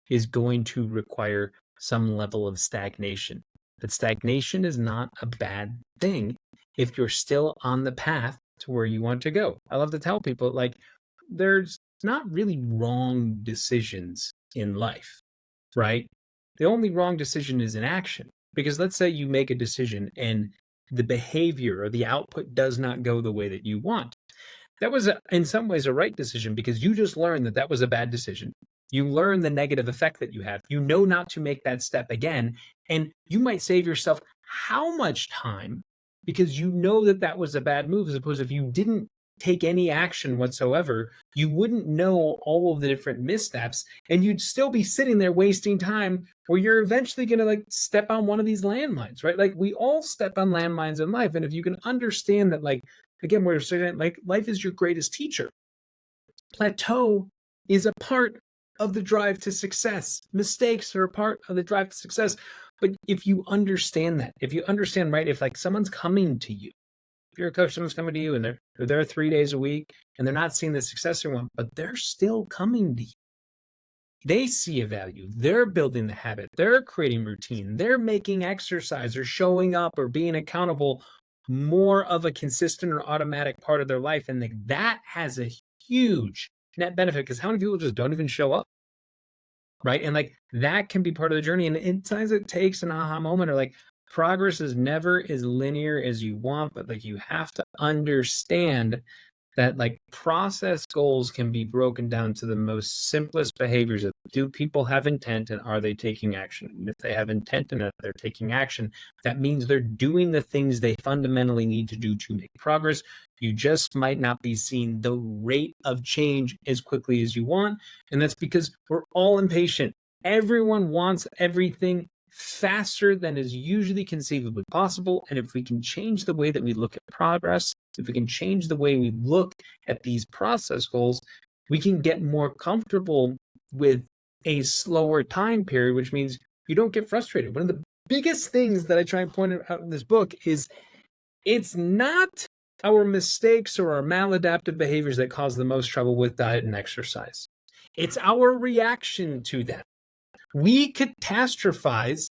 is going to require some level of stagnation. But stagnation is not a bad thing if you're still on the path to where you want to go. I love to tell people, like, there's not really wrong decisions in life, right? The only wrong decision is in action. Because let's say you make a decision and the behavior or the output does not go the way that you want. That was, in some ways, a right decision, because you just learned that was a bad decision. You learn the negative effect that you have. You know not to make that step again. And you might save yourself how much time, because you know that was a bad move, as opposed to if you didn't take any action whatsoever, you wouldn't know all of the different missteps, and you'd still be sitting there wasting time, where you're eventually going to like step on one of these landmines, right? Like, we all step on landmines in life. And if you can understand that, like, again, we're saying, like, life is your greatest teacher. Plateau is a part of the drive to success. Mistakes are a part of the drive to success. But if you understand that, if you understand, right, if like someone's coming to you If you're a coach, someone's coming to you and they're there 3 days a week and they're not seeing the success they want, but they're still coming to you. They see a value. They're building the habit. They're creating routine. They're making exercise or showing up or being accountable more of a consistent or automatic part of their life. And that has a huge net benefit, because how many people just don't even show up? Right. And like that can be part of the journey. And sometimes it takes an aha moment, or like progress is never as linear as you want, but like you have to understand that like process goals can be broken down to the most simplest behaviors of, do people have intent and are they taking action? And if they have intent and they're taking action, that means they're doing the things they fundamentally need to do to make progress. You just might not be seeing the rate of change as quickly as you want. And that's because we're all impatient. Everyone wants everything faster than is usually conceivably possible. And if we can change the way that we look at progress, if we can change the way we look at these process goals, we can get more comfortable with a slower time period, which means you don't get frustrated. One of the biggest things that I try and point out in this book is it's not our mistakes or our maladaptive behaviors that cause the most trouble with diet and exercise. It's our reaction to them. We catastrophize,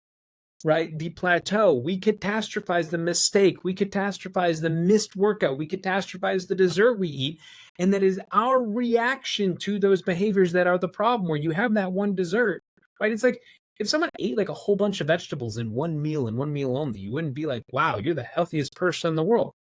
right, the plateau. We catastrophize the mistake. We catastrophize the missed workout. We catastrophize the dessert we eat. And that is our reaction to those behaviors that are the problem, where you have that one dessert, right? It's like if someone ate like a whole bunch of vegetables in one meal and one meal only, you wouldn't be like, wow, you're the healthiest person in the world.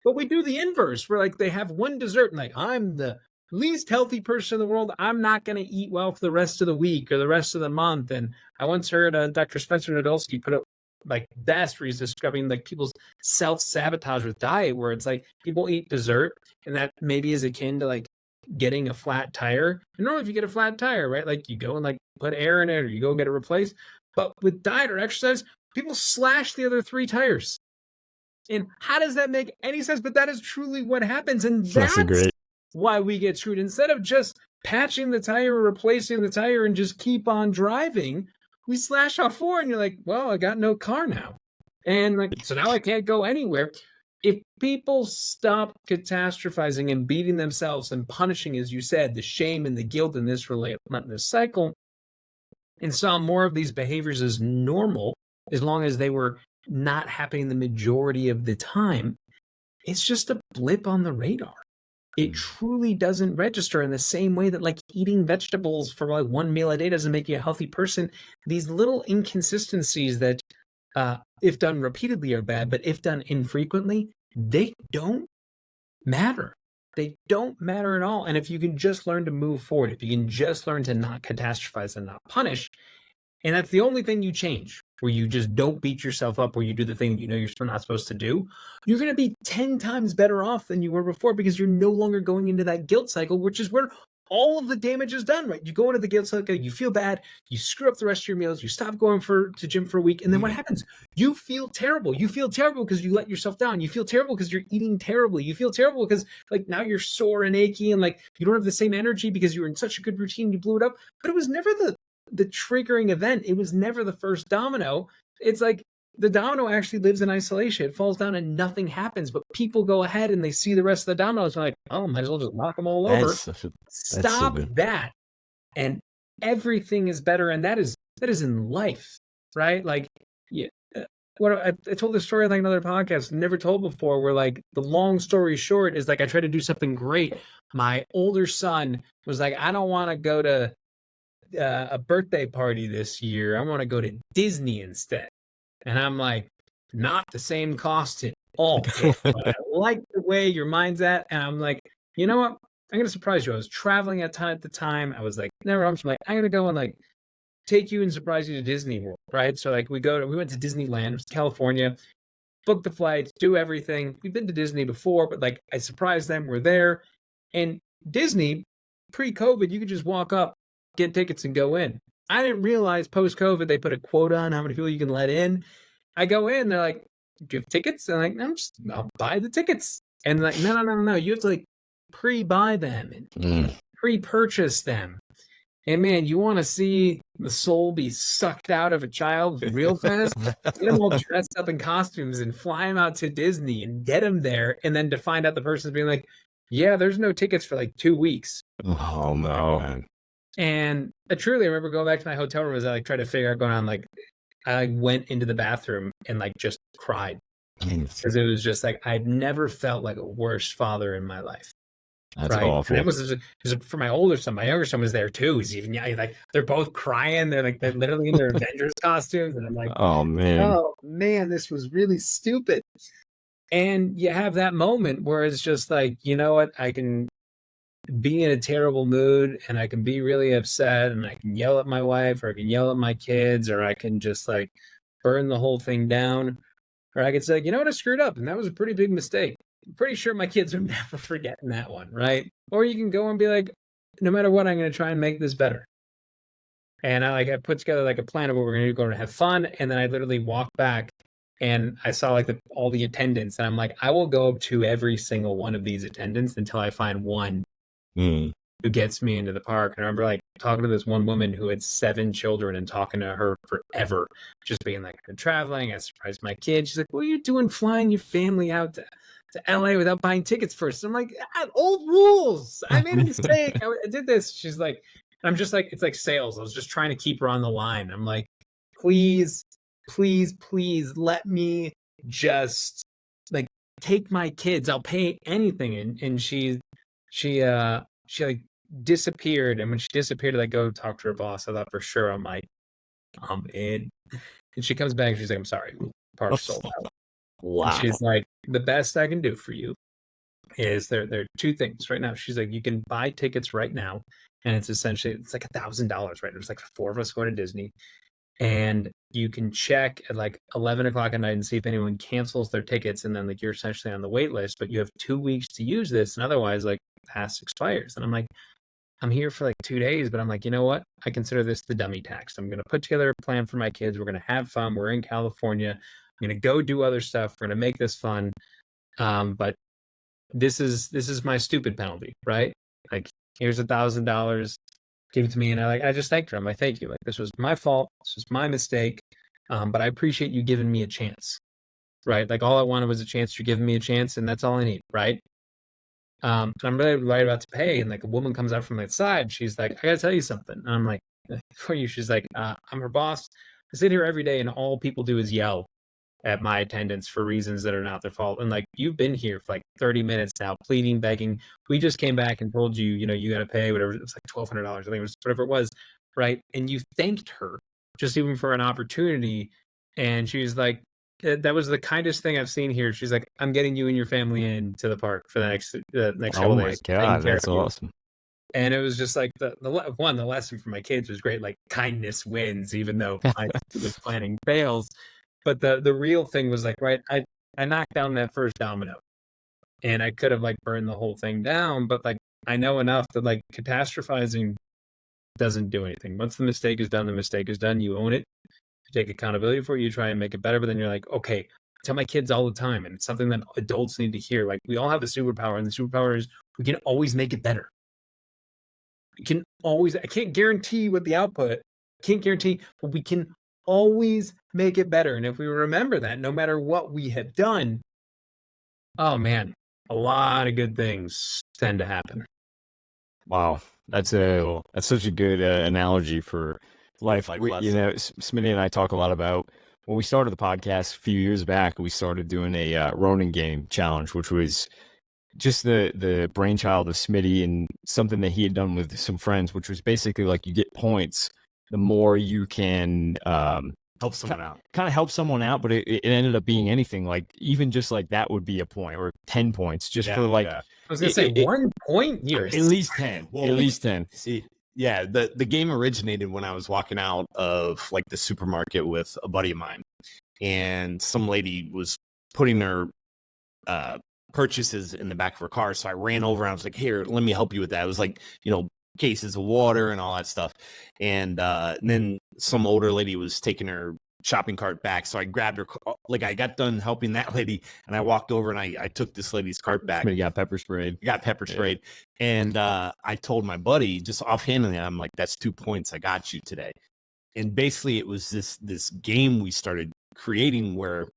But we do the inverse, where like they have one dessert and like, I'm the least healthy person in the world. I'm not going to eat well for the rest of the week or the rest of the month. And I once heard Dr. Spencer Nadolsky put up like best, where he's describing like people's self-sabotage with diet, where it's like people eat dessert and that maybe is akin to like getting a flat tire. And normally if you get a flat tire, right, like you go and like put air in it or you go get it replaced. But with diet or exercise, people slash the other 3 tires. And how does that make any sense? But that is truly what happens. And that's why we get screwed. Instead of just patching the tire or replacing the tire and just keep on driving, we slash off 4 and you're like, well, I got no car now. And like, so now I can't go anywhere. If people stop catastrophizing and beating themselves and punishing, as you said, the shame and the guilt in this relentless cycle, and saw more of these behaviors as normal, as long as they were not happening the majority of the time, it's just a blip on the radar. It truly doesn't register in the same way that like eating vegetables for like one meal a day doesn't make you a healthy person. These little inconsistencies that if done repeatedly are bad, but if done infrequently, they don't matter. They don't matter at all. And if you can just learn to move forward, if you can just learn to not catastrophize and not punish, and that's the only thing you change, where you just don't beat yourself up, where you do the thing that you know you're not supposed to do, you're going to be 10 times better off than you were before, because you're no longer going into that guilt cycle, which is where all of the damage is done, right? You go into the guilt cycle, you feel bad, you screw up the rest of your meals, you stop going to gym for a week, and then what happens? You feel terrible. You feel terrible because you let yourself down. You feel terrible because you're eating terribly. You feel terrible because like now you're sore and achy and like you don't have the same energy because you were in such a good routine, you blew it up. But it was never the triggering event. It was never the first domino. It's like the domino actually lives in isolation. It falls down and nothing happens, but people go ahead and they see the rest of the dominoes and like, oh, might as well just knock them all over. Stop that. And everything is better. And that is in life, right? Like, yeah. I told this story, I think, another podcast, never told before, where like the long story short is like, I tried to do something great. My older son was like, I don't want to go to a birthday party this year. I want to go to Disney instead. And I'm like, not the same cost at all. But I like the way your mind's at. And I'm like, you know what? I'm going to surprise you. I was traveling at the time. I was like, never. I'm like, I'm going to go and like take you and surprise you to Disney World, right? So like we went to Disneyland, California, booked the flights, do everything. We've been to Disney before, but like I surprised them. We're there. And Disney, pre-COVID, you could just walk up, get tickets and go in. I didn't realize post-COVID they put a quota on how many people you can let in. I go in, they're like, do you have tickets? And I'm like, I'll buy the tickets. And they're like, no. You have to like pre-buy them and pre-purchase them. And man, you want to see the soul be sucked out of a child real fast? Get them all dressed up in costumes and fly them out to Disney and get them there. And then to find out the person's being like, yeah, there's no tickets for like 2 weeks. Oh no. And I truly remember going back to my hotel room as I like tried to figure out going on. Like, I like, went into the bathroom and like just cried because it was just like I'd never felt like a worse father in my life. That's awful. And it was for my older son. My younger son was there too. He's even like they're both crying. They're literally in their Avengers costumes, and I'm like, oh man, this was really stupid. And you have that moment where it's just like, you know what, I can be in a terrible mood and I can be really upset and I can yell at my wife or I can yell at my kids or I can just like burn the whole thing down, or I could say, you know what, I screwed up and that was a pretty big mistake. I'm pretty sure my kids are never forgetting that one, right? Or you can go and be like, no matter what, I'm going to try and make this better. And I put together like a plan of what we're going to do, going to have fun. And then I literally walked back and I saw like all the attendants, and I'm like, I will go up to every single one of these attendants until I find one who gets me into the park. And I remember like talking to this one woman who had 7 children and talking to her forever, just being like, I've been traveling, I surprised my kids. She's like, what are you doing flying your family out to LA without buying tickets first? I'm like, old rules. I made a mistake. I did this. She's like, I'm just like, it's like sales. I was just trying to keep her on the line. I'm like, please let me just like take my kids. I'll pay anything. And she like disappeared. And when she disappeared, I go talk to her boss. I thought for sure I'm like, I'm in. And she comes back and she's like, I'm sorry, park's sold out. Wow. And she's like, the best I can do for you is there are 2 things right now. She's like, you can buy tickets right now. And it's like $1,000, right? There's like 4 of us going to Disney. And you can check at like 11 o'clock at night and see if anyone cancels their tickets. And then like you're essentially on the wait list, but you have 2 weeks to use this. And otherwise like pass expires. And I'm like, I'm here for like 2 days, but I'm like, you know what? I consider this the dummy tax. I'm going to put together a plan for my kids. We're going to have fun. We're in California. I'm going to go do other stuff. We're going to make this fun. But this is my stupid penalty, right? Like, here's $1,000. Give it to me. And I just thanked her. I'm like, thank you. Like, this was my fault. This was my mistake. But I appreciate you giving me a chance, right? Like, all I wanted was a chance. You're giving me a chance, and that's all I need, right? I'm really right about to pay, and like a woman comes out from the side. She's like, I gotta tell you something. And I'm like, for you? She's like, I'm her boss. I sit here every day, and all people do is yell at my attendants for reasons that are not their fault. And like, you've been here for like 30 minutes now, pleading, begging. We just came back and told you, you got to pay whatever. It was like $1,200. I think it was whatever it was. Right. And you thanked her just even for an opportunity. And she was like, that was the kindest thing I've seen here. She's like, I'm getting you and your family into the park for the next couple days. Oh my God, that's awesome. And it was just like the lesson for my kids was great. Like, kindness wins, even though my planning fails. But the real thing was like, right, I knocked down that first domino, and I could have like burned the whole thing down. But like, I know enough that like catastrophizing doesn't do anything. Once the mistake is done, the mistake is done. You own it. You take accountability for it. You try and make it better. But then you're like, okay, I tell my kids all the time, and it's something that adults need to hear. Like, we all have the superpower, and the superpower is we can always make it better. We can always. I can't guarantee what the output. I can't guarantee, but we can always make it better. And if we remember that, no matter what we have done, oh man, a lot of good things tend to happen. Wow, that's such a good analogy for life. Smitty and I talk a lot about when we started the podcast a few years back. We started doing a Ronin game challenge, which was just the brainchild of Smitty and something that he had done with some friends, which was basically like you get points the more you can help someone out. Kind of help someone out, but it ended up being anything. Like, even just like that would be a point, or 10 points just for like. I was gonna say 1 point. At least 10. Well, at least 10. See, yeah, the game originated when I was walking out of like the supermarket with a buddy of mine, and some lady was putting her purchases in the back of her car. So I ran over and I was like, "Here, let me help you with that." It was like, cases of water and all that stuff. And then some older lady was taking her shopping cart back. So I grabbed her, like I got done helping that lady, and I walked over and I took this lady's cart back. Somebody got pepper sprayed. Got pepper sprayed. And I told my buddy just offhandedly, I'm like, that's 2 points. I got you today. And basically it was this game we started creating where,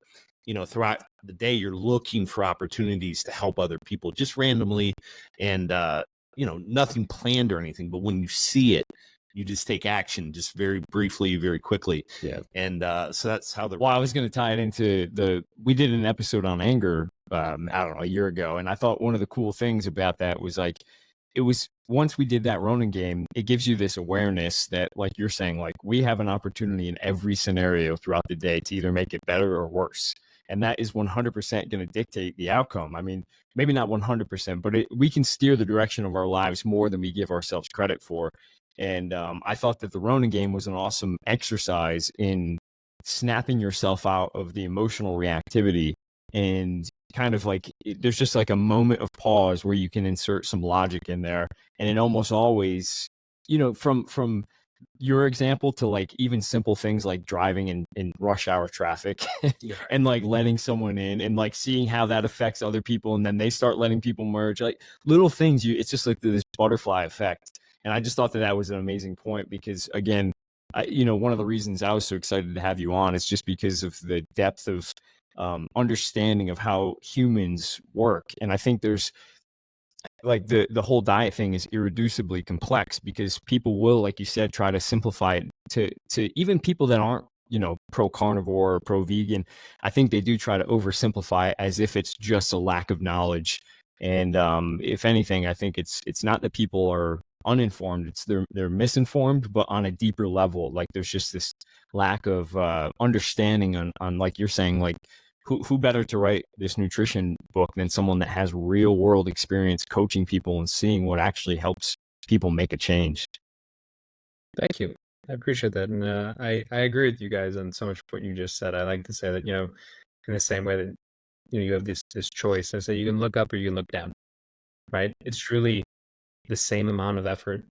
you know, throughout the day, you're looking for opportunities to help other people just randomly, and, you know, nothing planned or anything. But when you see it, you just take action just very briefly, very quickly. Yeah. And so that's how Well, I was going to tie it into we did an episode on anger, I don't know, a year ago. And I thought one of the cool things about that was like, it was once we did that Ronin game, it gives you this awareness that, like you're saying, like we have an opportunity in every scenario throughout the day to either make it better or worse. And that is 100% going to dictate the outcome. I mean, maybe not 100%, but we can steer the direction of our lives more than we give ourselves credit for. And I thought that the Ronin game was an awesome exercise in snapping yourself out of the emotional reactivity, and kind of like there's just like a moment of pause where you can insert some logic in there. And it almost always, you know, from your example to like even simple things like driving in rush hour traffic and like letting someone in and like seeing how that affects other people, and then they start letting people merge, like little things. It's just like this butterfly effect. And I just thought that was an amazing point, because again, you know, one of the reasons I was so excited to have you on is just because of the depth of understanding of how humans work. And I think there's like the whole diet thing is irreducibly complex, because people will, like you said, try to simplify it to even people that aren't, you know, pro carnivore or pro vegan. I think they do try to oversimplify it as if it's just a lack of knowledge. And if anything, I think it's not that people are uninformed, it's they're misinformed, but on a deeper level. Like there's just this lack of understanding on like you're saying, like who better to write this nutrition book than someone that has real world experience coaching people and seeing what actually helps people make a change. Thank you. I appreciate that. And I agree with you guys on so much of what you just said. I like to say that, you know, in the same way that, you know, you have this choice. I say you can look up or you can look down, right? It's truly the same amount of effort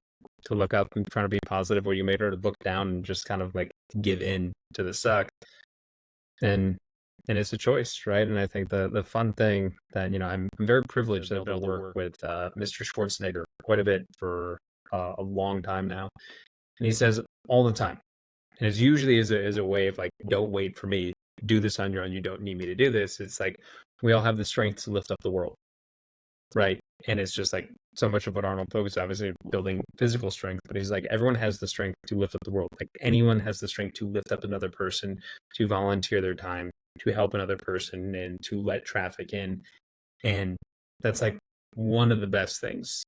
to look up and try to be positive, or you made her to look down and just kind of like give in to the suck. And it's a choice, right? And I think the fun thing that, you know, I'm very privileged to be able to work with Mr. Schwarzenegger quite a bit for a long time now. And he says all the time, and it's usually as a way of like, don't wait for me, do this on your own, you don't need me to do this. It's like, we all have the strength to lift up the world, right? And it's just like so much of what Arnold focuses, obviously building physical strength, but he's like, everyone has the strength to lift up the world. Like anyone has the strength to lift up another person, to volunteer their time, to help another person, and to let traffic in. And that's like one of the best things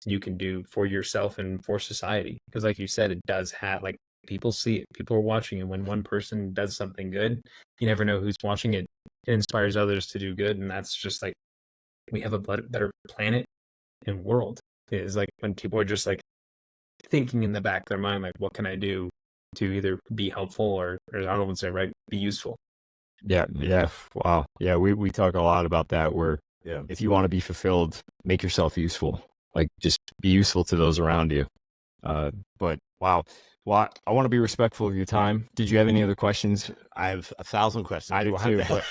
you can do for yourself and for society. Because like you said, it does have, like, people see it, people are watching it. When one person does something good, you never know who's watching it. It inspires others to do good. And that's just like, we have a better planet and world. It is like when people are just like thinking in the back of their mind, like, what can I do to either be helpful or I don't want to say, right, be useful. Yeah. Wow. Yeah, we talk a lot about that, where if you want to be fulfilled, make yourself useful. Like just be useful to those around you. But wow. Well, I want to be respectful of your time. Did you have any other questions? I have 1,000 questions. I do too, but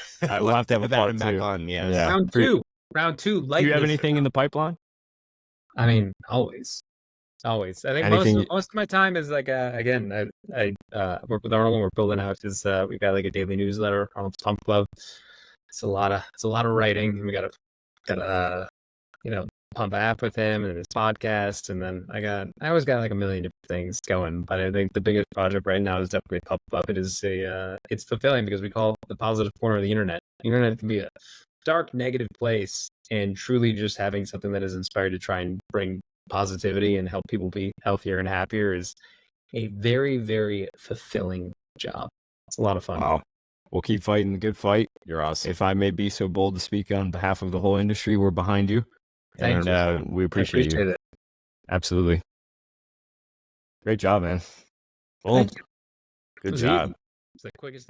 we'll have to have a part back two. on. Yeah. Round two. Do you have anything in the pipeline? I mean, always. I think most of my time is like, again, I work with Arnold. We're building out his, we've got like a daily newsletter, Arnold's Pump Club. It's a lot of writing. We got to, you know, pump app with him and his podcast. And then I always got like a million different things going, but I think the biggest project right now is definitely Pump Up. It is it's fulfilling because we call it the positive corner of the internet. The internet can be a dark, negative place, and truly just having something that is inspired to try and bring positivity and help people be healthier and happier is a very, very fulfilling job. It's a lot of fun. Wow. We'll keep fighting the good fight. You're awesome. If I may be so bold to speak on behalf of the whole industry, we're behind you. Thank you. We appreciate you. It. Absolutely. Great job, man. Well, Thank you. good job. It's the quickest